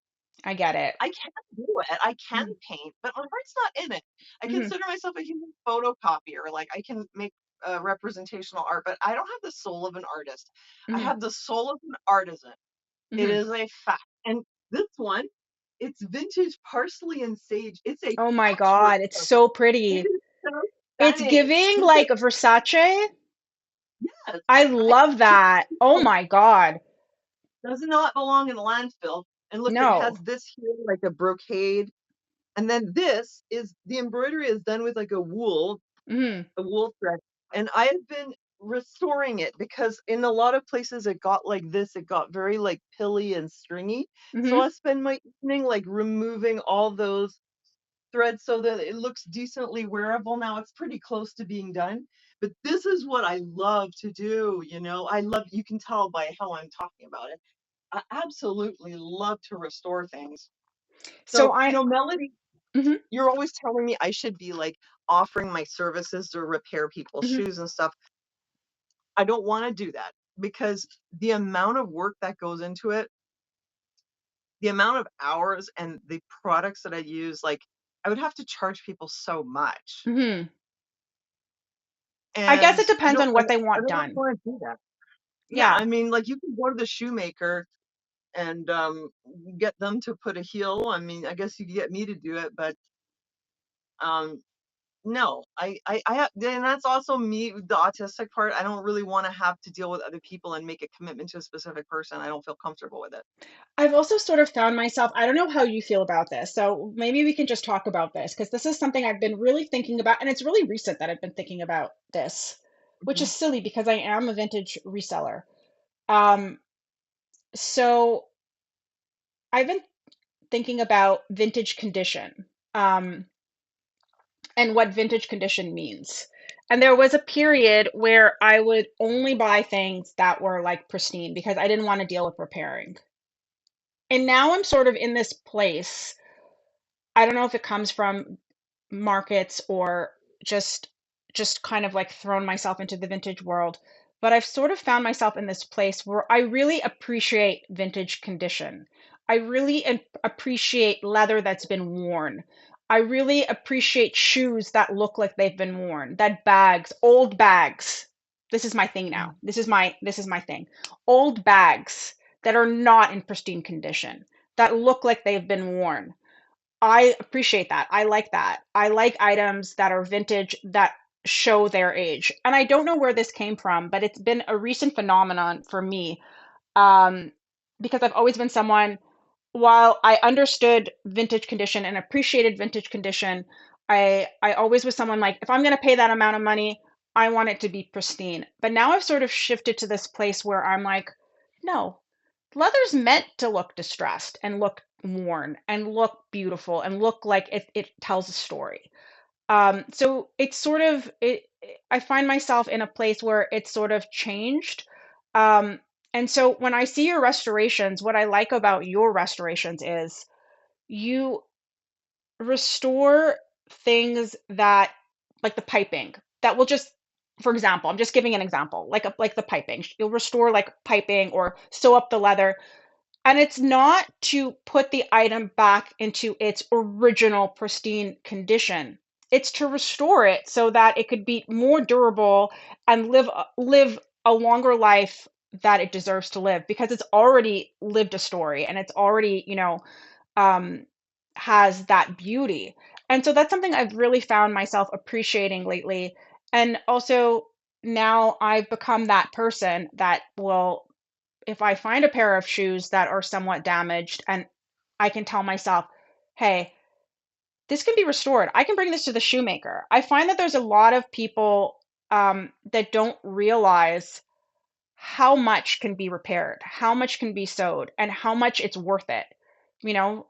I get it. I can do it. I can Mm-hmm. paint, but my heart's not in it. I Mm-hmm. consider myself a human photocopier. Like I can make representational art, but I don't have the soul of an artist. I Mm-hmm. have the soul of an artisan. It Mm-hmm. is a fact. And this one, it's vintage parsley and sage. It's a Oh my patchwork God, it's quilt. so It pretty. is so It's stunning. giving like a Versace. Yes. I I love just that. Oh my God. does not belong in a landfill. And look, it has No. this here like a brocade. And then this is the embroidery is done with like Mm-hmm. a wool thread. And I have been restoring it because in a lot of places it got like this, it got very like pilly and stringy. So Mm-hmm. I spend my evening like removing all those threads so that it looks decently wearable. Now it's pretty close to being done, but this is what I love to do. I love, you can tell by how I'm talking about it. I absolutely love to restore things. So So, I, Melody, mm-hmm, you're always telling me I should be like offering my services to repair people's mm-hmm. shoes and stuff. I don't want to do that because the amount of work that goes into it, the amount of hours and the products that I use, like I would have to charge people so much. Mm-hmm. I guess And it depends on what they I want don't really done. want to do that. Yeah, Yeah. I mean, like you can go to the shoemaker and get them to put a heel. I mean, I guess you could get me to do it, but um no, I have, and that's also me, the autistic part. I don't really want to have to deal with other people and make a commitment to a specific person. I don't feel comfortable with it. I've also sort of found myself, I don't know how you feel about this, so maybe we can just talk about this because this is something I've been really thinking about, and it's really recent that I've been thinking about this, which is Mhm. silly because I am a vintage reseller. Um, so I've been thinking about vintage condition, and what vintage condition means. And there was a period where I would only buy things that were like pristine because I didn't want to deal with repairing. And now I'm sort of in this place. I don't know if it comes from markets or just just kind of like thrown myself into the vintage world, but I've sort of found myself in this place where I really appreciate vintage condition. I really appreciate leather that's been worn. I really appreciate shoes that look like they've been worn, that bags, old bags. This is my thing now. Mhm. This is my thing. Old bags that are not in pristine condition, that look like they've been worn. I appreciate that. I like that. I like items that are vintage that show their age. And I don't know where this came from, but it's been a recent phenomenon for me. Um, because I've always been someone, while I understood vintage condition and appreciated vintage condition, I always was someone like, if I'm going to pay that amount of money, I want it to be pristine. But now I've sort of shifted to this place where I'm like, no, leather's meant to look distressed and look worn and look beautiful and look like it tells a story. So it's sort of I find myself in a place where it's sort of changed. Um, and so when I see your restorations, what I like about your restorations is you restore things that, like the piping, that will just, for example, I'm just giving an example, like the piping. You'll restore like piping or sew up the leather, and it's not to put the item back into its original pristine condition. It's to restore it so that it could be more durable and live a longer life that it deserves to live because it's already lived a story and it's already, um, has that beauty. And so that's something I've really found myself appreciating lately. And also now I've become that person that will, if I find a pair of shoes that are somewhat damaged and I can tell myself, hey, this can be restored. I can bring this to the shoemaker. I find that there's a lot of people that don't realize how much can be repaired, how much can be sewed, and how much it's worth it. You know,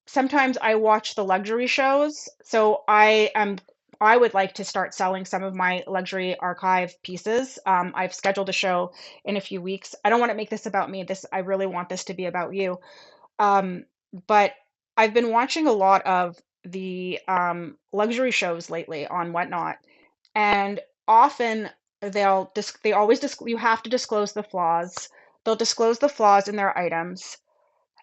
sometimes I watch the luxury shows, so I would like to start selling some of my luxury archive pieces. I've scheduled a show in a few weeks. I don't want to make this about me. I really want this to be about you. Um, but I've been watching a lot of the luxury shows lately on Whatnot, and often they always you have to disclose the flaws. They'll disclose the flaws in their items,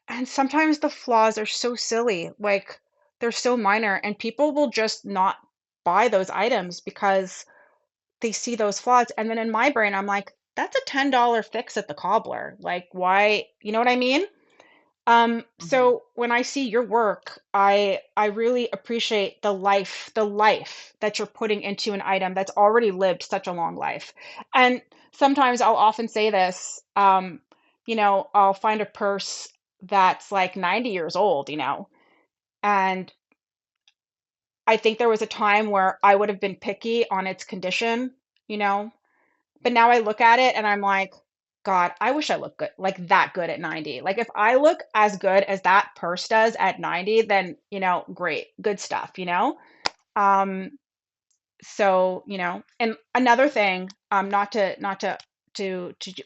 and sometimes the flaws are so silly, like they're so minor, and people will just not buy those items because they see those flaws. And then in my brain, I'm like, that's a $10 fix at the cobbler. Like, why? You know what I mean? Mhm. So when I see your work, I really appreciate the life that you're putting into an item that's already lived such a long life. And sometimes I'll often say this, I'll find a purse that's like 90 years old, And I think there was a time where I would have been picky on its condition, you know, but now I look at it and I'm like, God, I wish I looked good, like that good at 90. Like if I look as good as that purse does at 90, then, great, good stuff, Um, so, and another thing, not to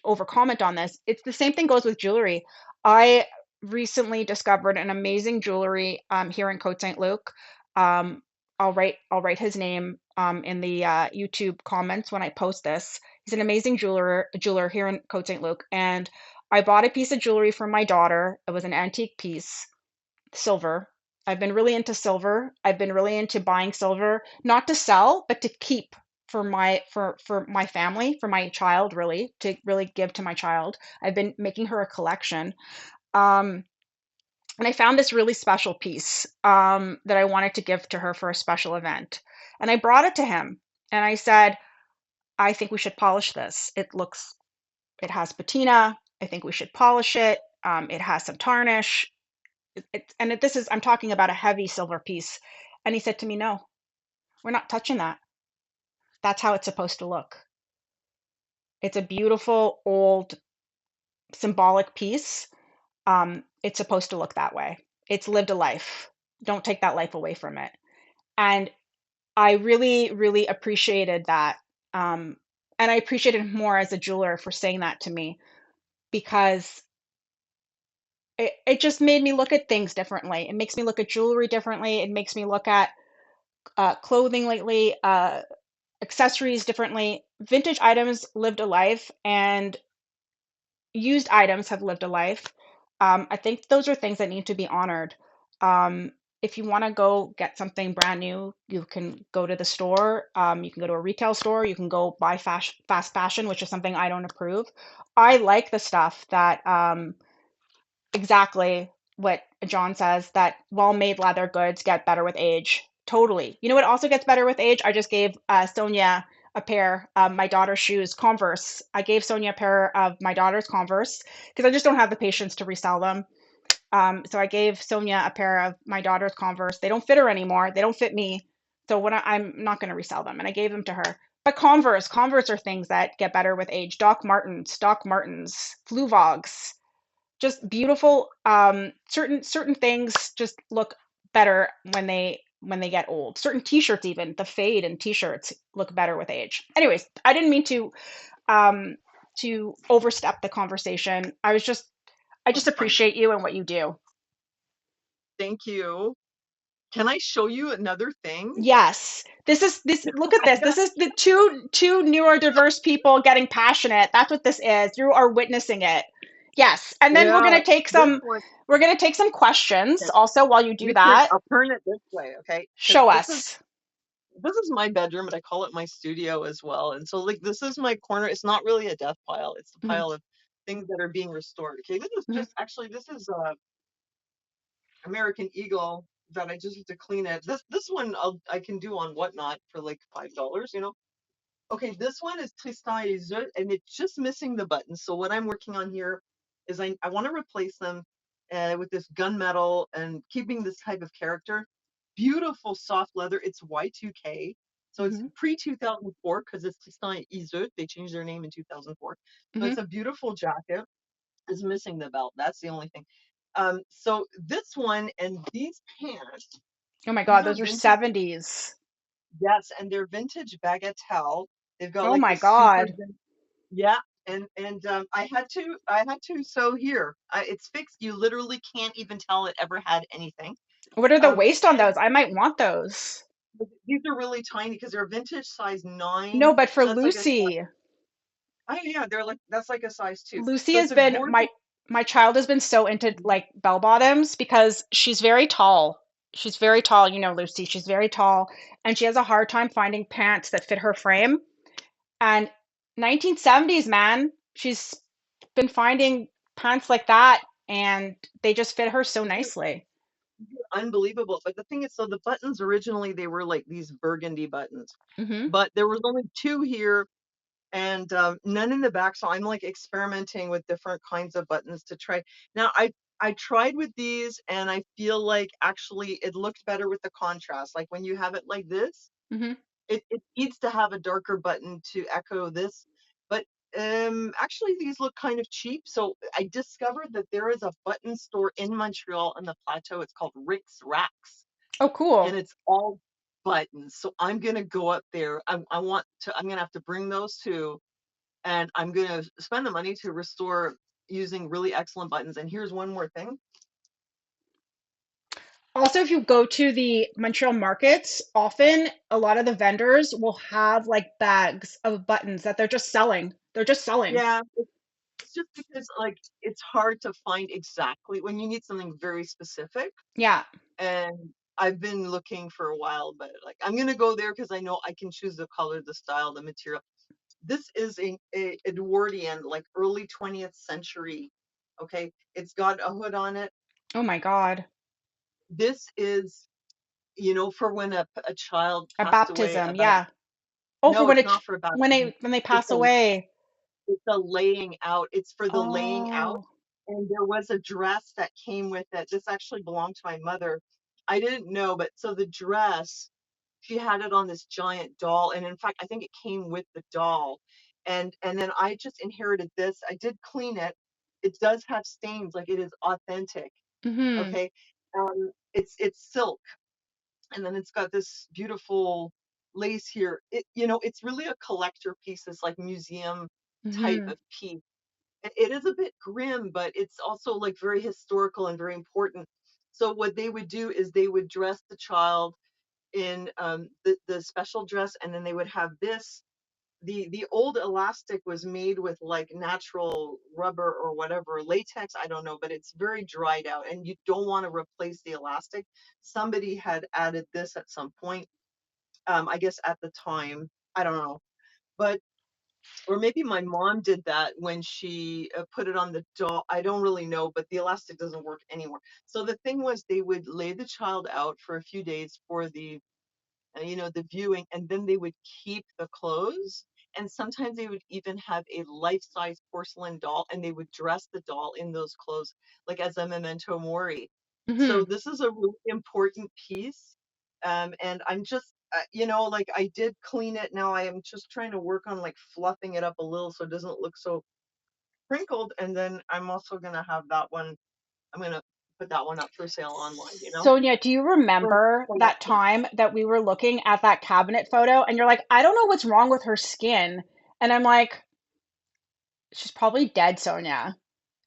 over comment on this, it's the same thing goes with jewelry. I recently discovered an amazing jewelry here in Côte Saint Luc. Um, I'll write his name in the YouTube comments when I post this. He's an amazing jeweler here in Côte Saint Luc, and I bought a piece of jewelry for my daughter. It was an antique piece, silver. I've been really into silver. I've been really into buying silver, not to sell, but to keep for my family, for my child, really, to really give to my child. I've been making her a collection. Um, and I found this really special piece that I wanted to give to her for a special event. And I brought it to him and I said, I think we should polish this. It has patina. I think we should polish it. It has some tarnish. I'm talking about a heavy silver piece. And he said to me, no, we're not touching that. That's how it's supposed to look. It's a beautiful, old, symbolic piece. It's supposed to look that way. It's lived a life. Don't take that life away from it. And I really, really appreciated that. Um, and I appreciated him more as a jeweler for saying that to me because it just made me look at things differently. It makes me look at jewelry differently. It makes me look at clothing lately, accessories differently. Vintage items lived a life, and used items have lived a life. I think those are things that need to be honored. If you want to go get something brand new, you can go to the store. You can go to a retail store. You can go buy fast fashion, which is something I don't approve. I like the stuff that exactly what John says, that well-made leather goods get better with age. Totally. You know what also gets better with age? I just gave Sonia a pair of my daughter's shoes, Converse. I gave Sonia a pair of my daughter's Converse because I just don't have the patience to resell them. So I gave Sonia a pair of my daughter's Converse. They don't fit her anymore. They don't fit me. So I'm not going to resell them, and I gave them to her. But Converse are things that get better with age. Doc Martens, Fluvogs, just beautiful. Certain things just look better when they get old. Certain t-shirts, even the fade in t-shirts, look better with age. Anyways, I didn't mean um to overstep the conversation. I just Fine. appreciate you and what you do. Thank you. Can I show you another thing? Yes. This look at I this. got This is the two neurodiverse people getting passionate. That's what this is. You are witnessing it. Yes. And then we're yeah, gonna take this some one. we're gonna take some questions Okay, also while you do that. I'll turn it this way, okay? Because Show us. this is my bedroom, but I call it my studio as well. And so like this is my corner. It's not really a death pile. It's the Mhm, pile of things that are being restored. Okay, this is mhm. just actually this is American Eagle that I just have to clean it. This one I can do on Whatnot for like $5, you know. Okay, this one is Tristan et Isolde, and it's just missing the buttons. So what I'm working on here is I want to replace them with this gunmetal and keeping this type of character. Beautiful soft leather. It's Y2K. So it's Mhm, pre 2004 because it's Tristan et Isolde. They changed their name in 2004. So mhm. it's a beautiful jacket. It's missing the belt. That's the only thing. So this one and these pants, Oh my God, these are those are vintage. 70s. Yes, and they're vintage bagatelle. They've got Oh like my this super God. yeah, and I had to sew here. It's fixed. You literally can't even tell it ever had anything. What are the Um, waist on and those? I might want those. these are really tiny because they're vintage size No, 9. but for So that's like a Lucy. oh yeah, they're like that's like a size 2. Lucy So has it's a been gorgeous. my child has been so into like bell bottoms because she's very tall. She's very tall, Lucy. She's very tall and she has a hard time finding pants that fit her frame. And 1970s, man, she's been finding pants like that and they just fit her so nicely. Unbelievable. But the thing is, so the buttons originally they were like these burgundy buttons, Hmm. but there was only two here and none in the back. So I'm like experimenting with different kinds of buttons to try. Now, I tried with these and I feel like actually it looked better with the contrast. Like when you have it like this, Hmm. it needs to have a darker button to echo this. But actually these look kind of cheap. So I discovered that there is a button store in Montreal on the plateau. It's called Rick's Racks Oh, and cool. it's all buttons. So I'm gonna go up there. I'm gonna have to bring those two and I'm gonna spend the money to restore using really excellent buttons. And here's one more thing. Also, if you go to the Montreal markets, often a lot of the vendors will have like bags of buttons that they're just selling. They're just selling. Yeah, it's just because like it's hard to find exactly when you need something very specific. Yeah. And I've been looking for a while, but like I'm gonna go there because I know I can choose the color, the style, the material. This is a Edwardian, like early 20th century. Okay, it's got a hood on it. Oh my God. This is, you know, for when a child A passed away baptism. about, Yeah. Oh, for no, when it's it not for a when baptism. they It's pass a away. it's a laying out. It's for the laying out. Oh. And there was a dress that came with it. This actually belonged to my mother. I didn't know, but so the dress, she had it on this giant doll. And in fact, I think it came with the doll. And then I just inherited this. I did clean it. It does have stains, like it is authentic. Mm-hmm. Okay. It's silk and then it's got this beautiful lace here. It's really a collector piece. It's like museum type Mm-hmm. of piece. It is a bit grim, but it's also like very historical and very important. So what they would do is they would dress the child in the special dress, and then they would have this. The old elastic was made with like natural rubber or whatever, latex, I don't know, but it's very dried out, and you don't want to replace the elastic. Somebody had added this at some point, I guess at the time, I don't know, but or maybe my mom did that when she put it on the doll. I don't really know, but the elastic doesn't work anymore. So the thing was, they would lay the child out for a few days for the viewing, and then they would keep the clothes. And sometimes they would even have a life-size porcelain doll, and they would dress the doll in those clothes, like as a memento mori. So Mm-hmm. this is a really important piece. And I'm just, like I did clean it. Now I am just trying to work on like fluffing it up a little so it doesn't look so crinkled. And then I'm also gonna have that one. I'm gonna put that one up for sale online. Sonia, do you For remember that collectors. time that we were looking at that cabinet photo and you're like, I don't know what's wrong with her skin? And I'm like, she's probably dead, Sonia.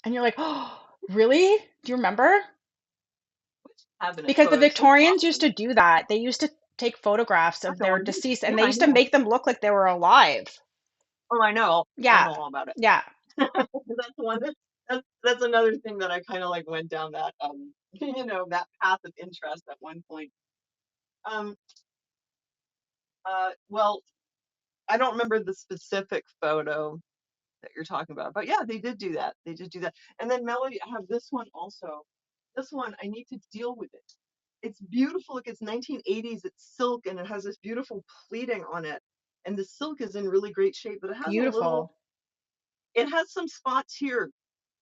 And you're like, oh, really? Do you remember? Which cabinet Because the photo? Because I saw Victorians used them. to do that. They used to take photographs I of know their I did. deceased and Yeah, they I used to know. make them look like they were alive. Oh, I know. I Yeah. know all about it. Yeah. That's one. That's another thing that I kind of like went down that that path of interest at one point. Um. Well, I don't remember the specific photo that you're talking about, but yeah, they did do that. They did do that. And then Melody, I have this one also. This one, I need to deal with it. It's beautiful. Look, it's 1980s. It's silk and it has this beautiful pleating on it. And the silk is in really great shape, but Beautiful. it has some spots here.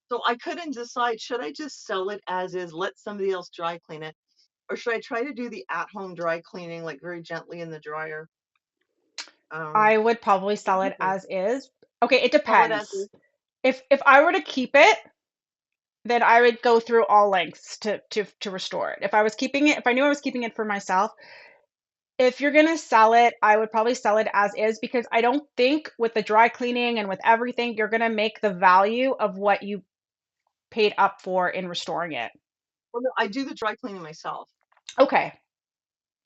So I couldn't decide, should I just sell it as is, let somebody else dry clean it, or should I try to do the at-home dry cleaning, like very gently in the dryer? Um, I would probably what sell do you it think? as is. Okay, it Sell it as is? depends. If I were to keep it, then I would go through all lengths to restore it. If I was keeping it, if I knew I was keeping it for myself, if you're gonna sell it, I would probably sell it as is because I don't think with the dry cleaning and with everything, you're gonna make the value of what you paid up for in restoring it. Well, no, I do the dry cleaning myself, Okay.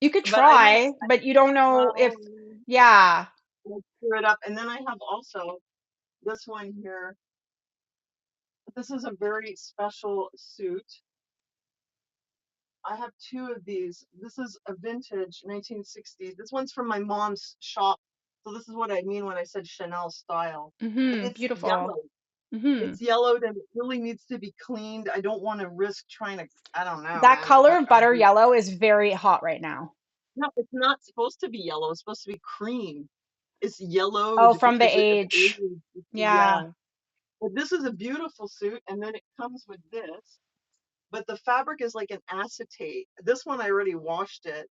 You could but I mean, try, but you don't know if, well, yeah. let's clear it up. And then I have also this one here. This is a very special suit. I have two of these. This is a vintage 1960s. This one's from my mom's shop. So this is what I mean when I said Chanel style. But Mm-hmm. it's Beautiful. yellow. Mm-hmm. It's yellowed and it really needs to be cleaned. I don't want to risk trying to, I don't know, That man, color what of I butter do. yellow is very hot right now. No, it's not supposed to be yellow. It's supposed to be cream. It's Oh, yellowed from the because of age. age. Yeah. Yeah. But this is a beautiful suit, and then it comes with this. but the fabric is like an acetate. This one I already washed it,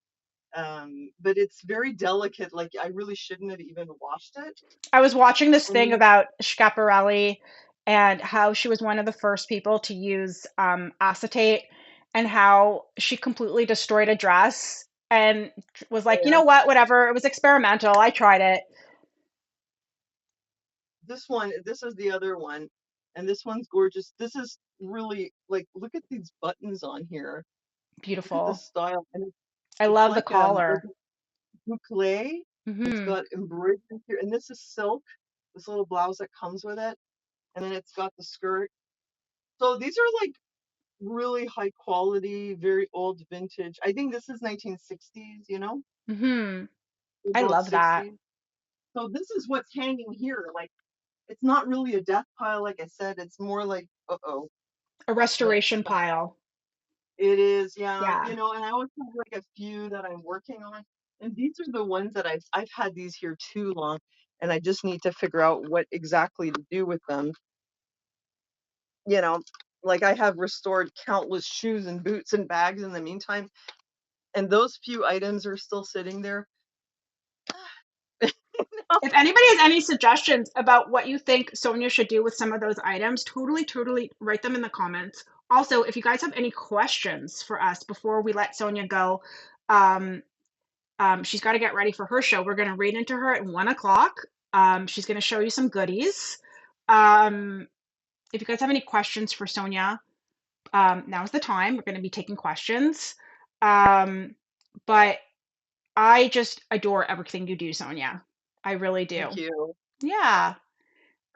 but it's very delicate. Like I really shouldn't have even washed it. I was watching this And thing then about Schiaparelli and how she was one of the first people to use acetate and how she completely destroyed a dress and was oh like, you yeah, know what, whatever. It was experimental. I tried it. this one, this is the other one, and this one's gorgeous. This is really like, look at these buttons on here. Look at the Beautiful. style, and I it's love the like collar. a boucle. It's Hmm. got embroidery here, and this is silk. This little blouse that comes with it, and then it's got the skirt. So these are like really high quality, very old vintage. I think this is 1960s, Hmm. I about love that. 60s. So this is what's hanging here. Like it's not really a death pile, like I said. It's more like, uh-oh, A let's restoration pile. it is, yeah, Yeah. and I always have like a few that I'm working on. And these are the ones that I've had these here too long, and I just need to figure out what exactly to do with them. You know, like I have restored countless shoes and boots and bags in the meantime, and those few items are still sitting there. If anybody has any suggestions about what you think Sonia should do with some of those items, totally, totally write them in the comments. Also, if you guys have any questions for us before we let Sonia go, um, she's got to get ready for her show. We're going to read into her at 1 o'clock. She's going to show you some goodies. Um, if you guys have any questions for Sonia, now's the time. We're going to be taking questions. Um, but I just adore everything you do, Sonia. I really Thank do. you. Yeah.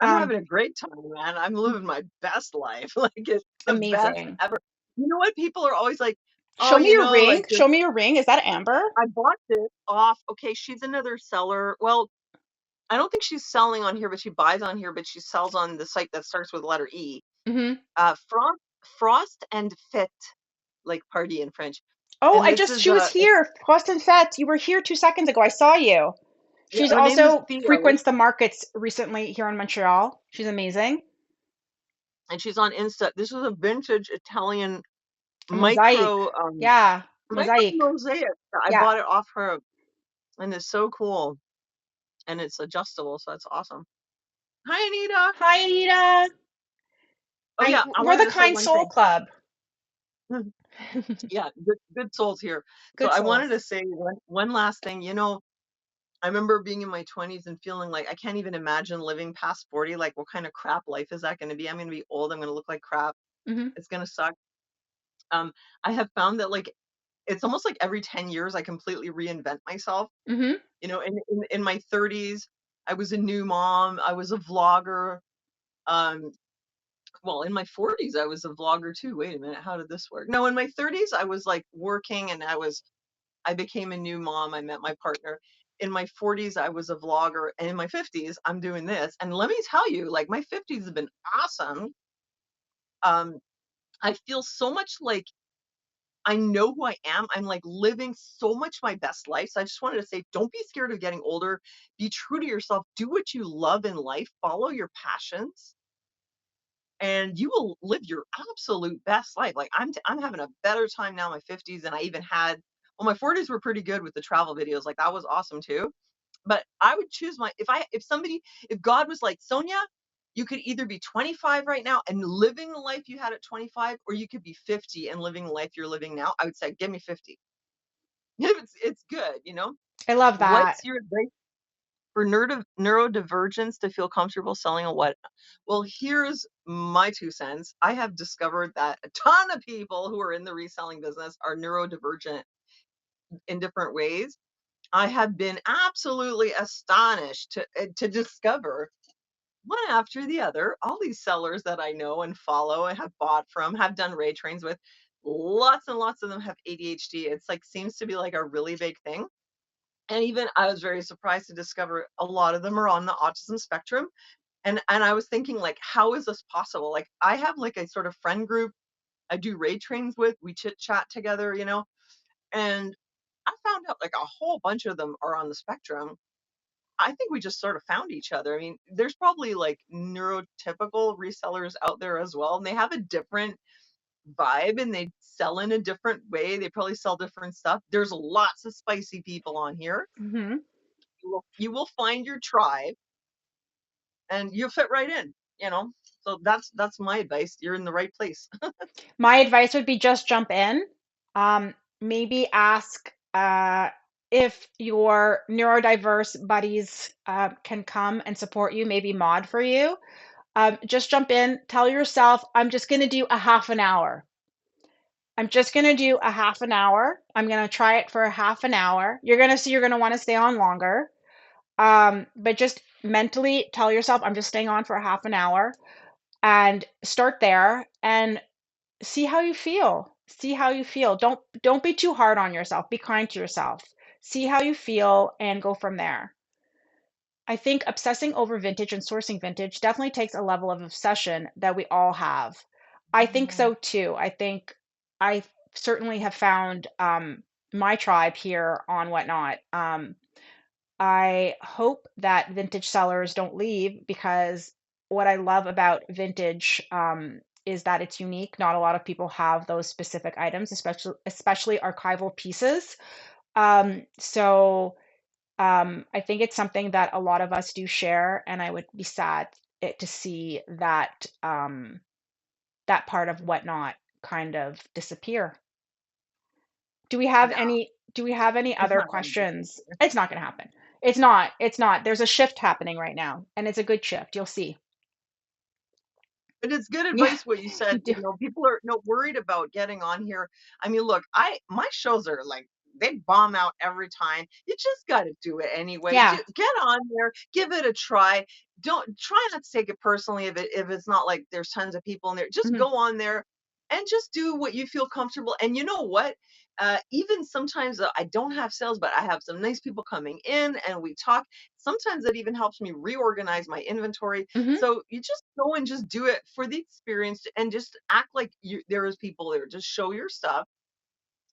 I'm Um, having a great time, man. I'm living my best life. Like it's the best Amazing. ever. You know what? People are always like, oh, Show me your ring. like this. Show me your ring. Is that Amber? I bought this off. Okay, she's another seller. Well, I don't think she's selling on here, but she buys on here, but she sells on the site that starts with the letter E. Hmm. Frost and Fit, like party in French. Oh, And this is she was here. Boston Fete. You were here 2 seconds ago. I saw you. yeah, She's her name is also Theo, frequents the markets recently here in Montreal. She's amazing. and she's on Insta. This is a vintage Italian A mosaic. micro Yeah, micro mosaic. mosaic. I Yeah. bought it off her, and it's so cool, and it's adjustable, so that's awesome. Hi, Anita. Hi, Anita. Oh yeah, I We're the wanted to say Kind one Soul thing. Club. Yeah, good souls here. So Good I wanted souls. to say one last thing. I remember being in my 20s and feeling like I can't even imagine living past 40. Like, what kind of crap life is that going to be? I'm going to be old. I'm going to look like crap. Hmm. It's going to suck. Um, I have found that like it's almost like every 10 years I completely reinvent myself. Hmm. In my 30s, I was a new mom. I was a vlogger. Um, well, in my 40s, I was a vlogger too. Wait a minute, how did this work? No, in my 30s, I was like working and I became a new mom. I met my partner. In my 40s, I was a vlogger. And in my 50s, I'm doing this. And let me tell you, like my 50s have been awesome. Um, I feel so much like I know who I am. I'm like living so much my best life. So I just wanted to say, don't be scared of getting older. Be true to yourself. Do what you love in life. Follow your passions and you will live your absolute best life. Like I'm having a better time now in my 50s than I even had. Well, my 40s were pretty good with the travel videos. Like that was awesome too. But I would choose if God was like, Sonia, you could either be 25 right now and living the life you had at 25, or you could be 50 and living the life you're living now. I would say, give me 50. It's good. I love that. What's your advice for neurodivergence to feel comfortable selling a what? Well, here's my 2 cents. I have discovered that a ton of people who are in the reselling business are neurodivergent in different ways. I have been absolutely astonished to discover one after the other, all these sellers that I know and follow and have bought from, have done raid trains with. Lots and lots of them have ADHD. It's like seems to be like a really big thing. And even I was very surprised to discover a lot of them are on the autism spectrum. And I was thinking like, how is this possible? Like I have like a sort of friend group I do raid trains with. We chit chat together. And I found out like a whole bunch of them are on the spectrum. I think we just sort of found each other. I mean, there's probably like neurotypical resellers out there as well, and they have a different vibe and they sell in a different way. They probably sell different stuff. There's lots of spicy people on here. Hmm. You will find your tribe and you'll fit right in, you know. So that's my advice. You're in the right place. My advice would be just jump in. Maybe ask if your neurodiverse buddies can come and support you, maybe mod for you. Just jump in, tell yourself, I'm just going to do a half an hour. I'm just going to do a half an hour. I'm going to try it for a half an hour. You're going to see you're going to want to stay on longer. But just mentally tell yourself, I'm just staying on for a half an hour and start there and see how you feel. See how you feel. Don't be too hard on yourself. Be kind to yourself. See how you feel and go from there. I think obsessing over vintage and sourcing vintage definitely takes a level of obsession that we all have. I think Yeah. so too. I think I certainly have found my tribe here on Whatnot. I hope that vintage sellers don't leave because what I love about vintage is that it's unique. Not a lot of people have those specific items, especially archival pieces. So I think it's something that a lot of us do share, and I would be sad to see that that part of Whatnot kind of disappear. No, Do we have any it's other not going to questions? disappear. It's not going to happen. It's not. It's not. There's a shift happening right now, and it's a good shift. You'll see. But it's good Yeah, advice what you you said. do. People are not worried about getting on here. I mean, look, I my shows are like they bomb out every time. You just got to do it anyway. Yeah. Get on there, give it a try. Don't try not to take it personally if it's not like there's tons of people in there. Just Hmm. go on there and just do what you feel comfortable. And you know what? Even sometimes I don't have sales, but I have some nice people coming in and we talk. Sometimes that even helps me reorganize my inventory, Hmm. so you just go and just do it for the experience and just act like there is people there. Just show your stuff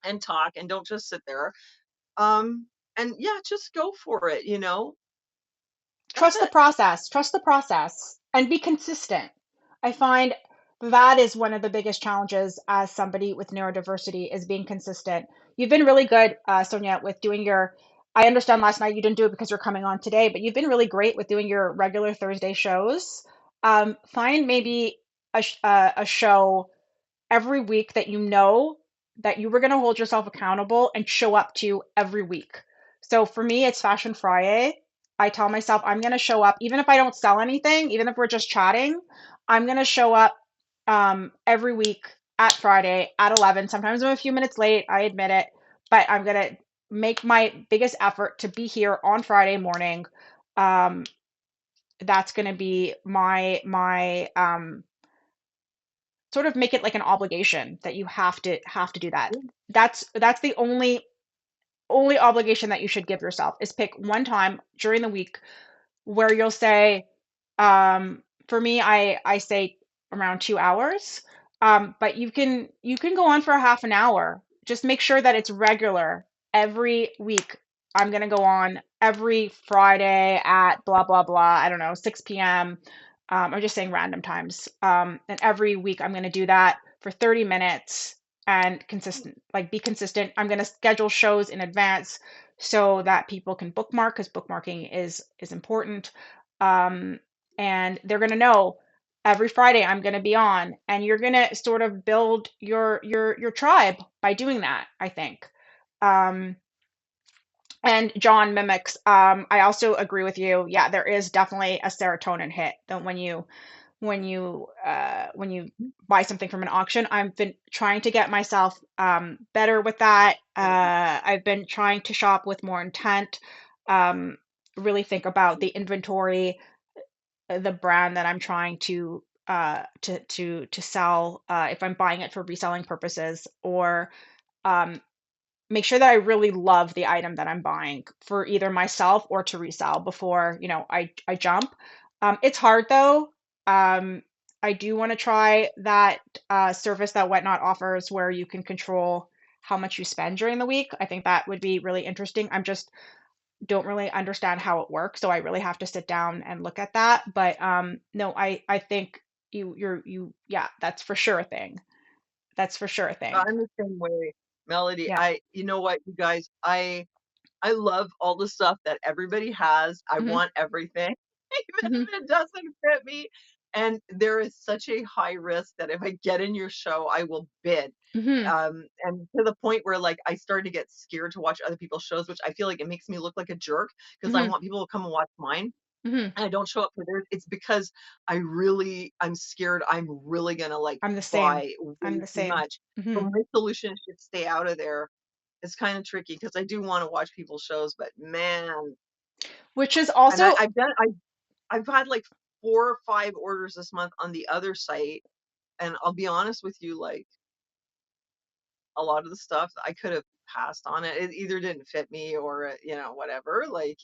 and talk and don't just sit there. Um, and yeah, just go for it, you know? That's Trust the it. process. Trust the process and be consistent. I find that is one of the biggest challenges as somebody with neurodiversity is being consistent. You've been really good, Sonia, with doing your. I understand last night you didn't do it because you're coming on today, but you've been really great with doing your regular Thursday shows. Find maybe a show every week that you know that you were going to hold yourself accountable and show up to every week. So for me, it's Fashion FriYay. I tell myself I'm going to show up, even if I don't sell anything, even if we're just chatting, I'm going to show up every week at Friday at 11. Sometimes I'm a few minutes late, I admit it, but I'm going to make my biggest effort to be here on Friday morning. Um, that's going to be my sort of make it like an obligation that you have to do that. That's the only obligation that you should give yourself is pick one time during the week where you'll say, for me, I say around 2 hours, but you can go on for a half an hour. Just make sure that it's regular every week. I'm gonna go on every Friday at blah blah blah. I don't know, 6 p.m. I'm just saying random times. And every week I'm gonna do that for 30 minutes and consistent, like be consistent. I'm gonna schedule shows in advance so that people can bookmark because bookmarking is important. Um, and they're going to know every Friday I'm going to be on, and you're going to sort of build your tribe by doing that, I think. Um, and John mimics. I also agree with you. Yeah, there is definitely a serotonin hit that when you buy something from an auction. I've been trying to get myself better with that. I've been trying to shop with more intent. Um, really think about the inventory, the brand that I'm trying to sell, if I'm buying it for reselling purposes, or um, make sure that I really love the item that I'm buying for either myself or to resell before, I jump. It's hard though. Um, I do want to try that service that Whatnot offers where you can control how much you spend during the week. I think that would be really interesting. I'm just don't really understand how it works, so I really have to sit down and look at that. But no, I think yeah, that's for sure a thing. That's for sure a thing. I'm the same way, Melody. Yeah. You know what, you guys, I love all the stuff that everybody has. I Hmm. want everything, even Hmm. if it doesn't fit me. And there is such a high risk that if I get in your show, I will bid. Hmm. And to the point where like I started to get scared to watch other people's shows, which I feel like it makes me look like a jerk because I Hmm. want people to come and watch mine. Hmm. And I don't show up for theirs. It's because I'm scared I'm really gonna like I'm the same. buy I'm way the too same. much. So Hmm. my solution is to stay out of there. It's kind of tricky because I do want to watch people's shows, but man, Which is and also, I've had like 4 or 5 orders this month on the other site, and I'll be honest with you, like a lot of the stuff I could have passed on it. It either didn't fit me or whatever. Like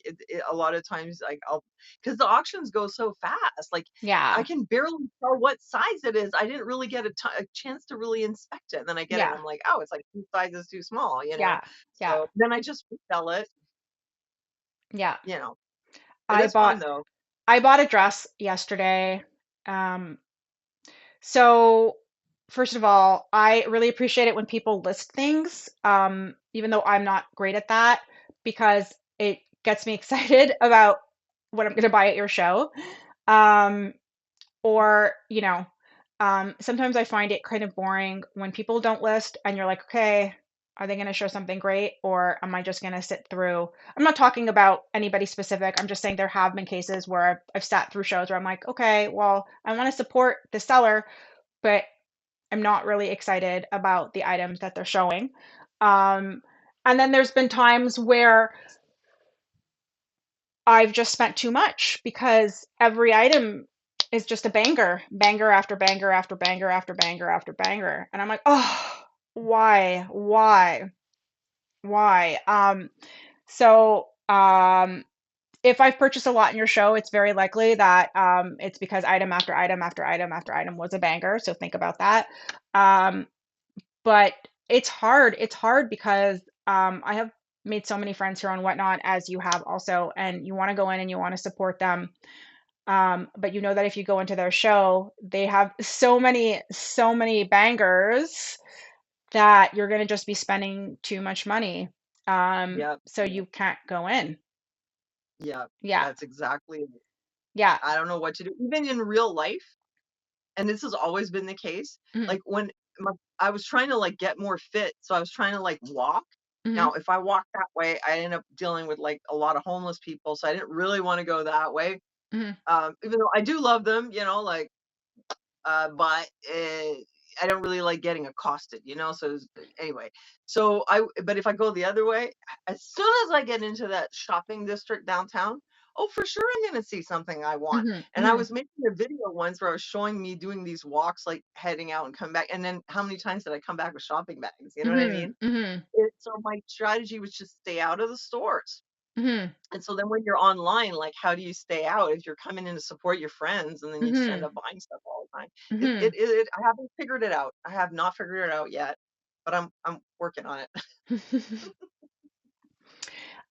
a lot of times, like I'll because the auctions go so fast. Like I yeah, can barely tell what size it is. I didn't really get a chance to really inspect it. And then I get it, and yeah, I'm like, oh, it's like 2 sizes too small. yeah, yeah, So then I just sell it. yeah. You know, it I is fun bought though. I bought a dress yesterday. Um, so first of all, I really appreciate it when people list things, even though I'm not great at that, because it gets me excited about what I'm going to buy at your show. Um, or, sometimes I find it kind of boring when people don't list and you're like, okay, are they going to show something great or am I just going to sit through? I'm not talking about anybody specific. I'm just saying there have been cases where I've sat through shows where I'm like, okay, well, I want to support the seller, but I'm not really excited about the items that they're showing. Um, and then there's been times where I've just spent too much because every item is just a banger, banger after banger after banger after banger after banger. And I'm like, oh, why? Why? Why? So if I've purchased a lot in your show, it's very likely that it's because item after item after item after item was a banger. So think about that. Um, but it's hard. It's hard because I have made so many friends here on Whatnot, as you have also, and you want to go in and you want to support them. But you know that if you go into their show, they have so many bangers that you're going to just be spending too much money. Yep. So you can't go in. Yep. Yeah. That's exactly it. Yeah. I don't know what to do. Even in real life, and this has always been the case, Hmm. like when my, I was trying to like get more fit, so I was trying to like walk. Hmm. Now, if I walk that way, I end up dealing with like a lot of homeless people, so I didn't really want to go that way. Hmm. Even though I do love them, like, but I don't really like getting accosted, So anyway, but if I go the other way, as soon as I get into that shopping district downtown, oh, for sure I'm going to see something I want. Hmm. And I Hmm. was making a video once where I was showing me doing these walks, like heading out and come back. And then how many times did I come back with shopping bags? You know what I Hmm. mean? Hmm. So my strategy was just stay out of the stores. Hmm. And so then when you're online, like, how do you stay out if you're coming in to support your friends and then you just end Hmm. up buying stuff all the time? Hmm. I haven't figured it out. I have not figured it out yet, but I'm working on it.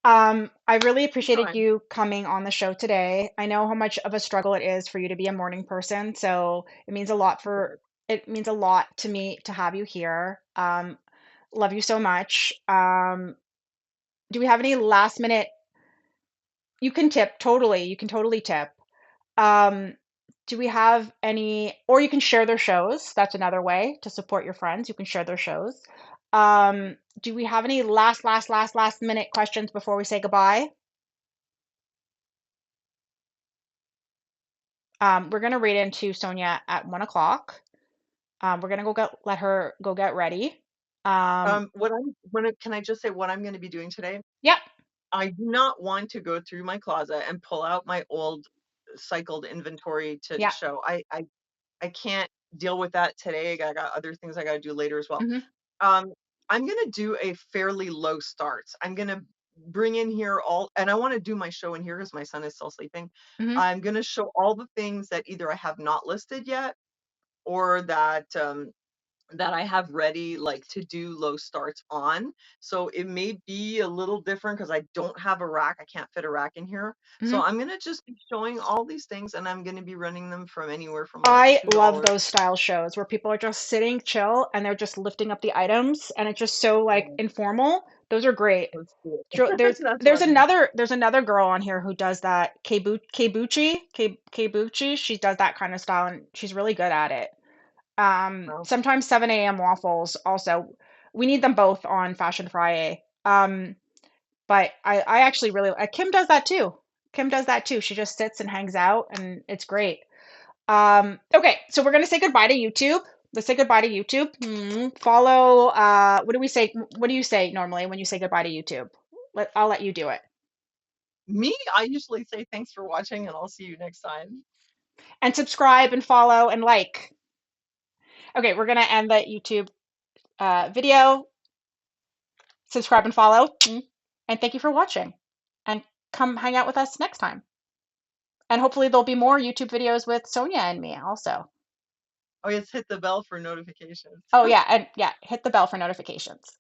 I really I'm appreciated trying. you coming on the show today. I know how much of a struggle it is for you to be a morning person, so it means a lot to me to have you here. Love you so much. Do we have any last minute? You can tip totally. You can totally tip. Um, do we have any, or you can share their shows. That's another way to support your friends. You can share their shows. Do we have any last minute questions before we say goodbye? We're gonna read into Sonia at 1 o'clock. We're gonna let her go get ready. Can I just say what I'm going to be doing today? Yep, I do not want to go through my closet and pull out my old cycled inventory to yep. show. I can't deal with that today. I got other things I got to do later as well. Mhm, Um, I'm gonna do a fairly low starts. I'm gonna bring in here and I want to do my show in here because my son is still sleeping. mhm, I'm gonna show all the things that either I have not listed yet or that that I have ready, like to do low starts on. So it may be a little different because I don't have a rack. I can't fit a rack in here. So Mhm. I'm gonna just be showing all these things, and I'm gonna be running them from anywhere from like I love $2. those style shows where people are just sitting chill and they're just lifting up the items and it's just so like Oh, informal. Those are great. let's do it. There's That's there's what I'm. another there's another girl on here who does that. Kebuchi. She does that kind of style and she's really good at it. Well, Sometimes 7 a.m. waffles also. We need them both on Fashion FriYay. But I actually really Kim does that too. Kim does that too. She just sits and hangs out and it's great. Okay, so we're gonna say goodbye to YouTube. Let's say goodbye to YouTube. Follow, what do we say? What do you say normally when you say goodbye to YouTube? I'll let you do it. me, I usually say thanks for watching, and I'll see you next time. And subscribe and follow and like. Okay, we're gonna end the YouTube video. Subscribe and follow. And thank you for watching. And come hang out with us next time. And hopefully there'll be more YouTube videos with Sonia and me also. Oh, yes, hit the bell for notifications. Oh yeah, and yeah, hit the bell for notifications.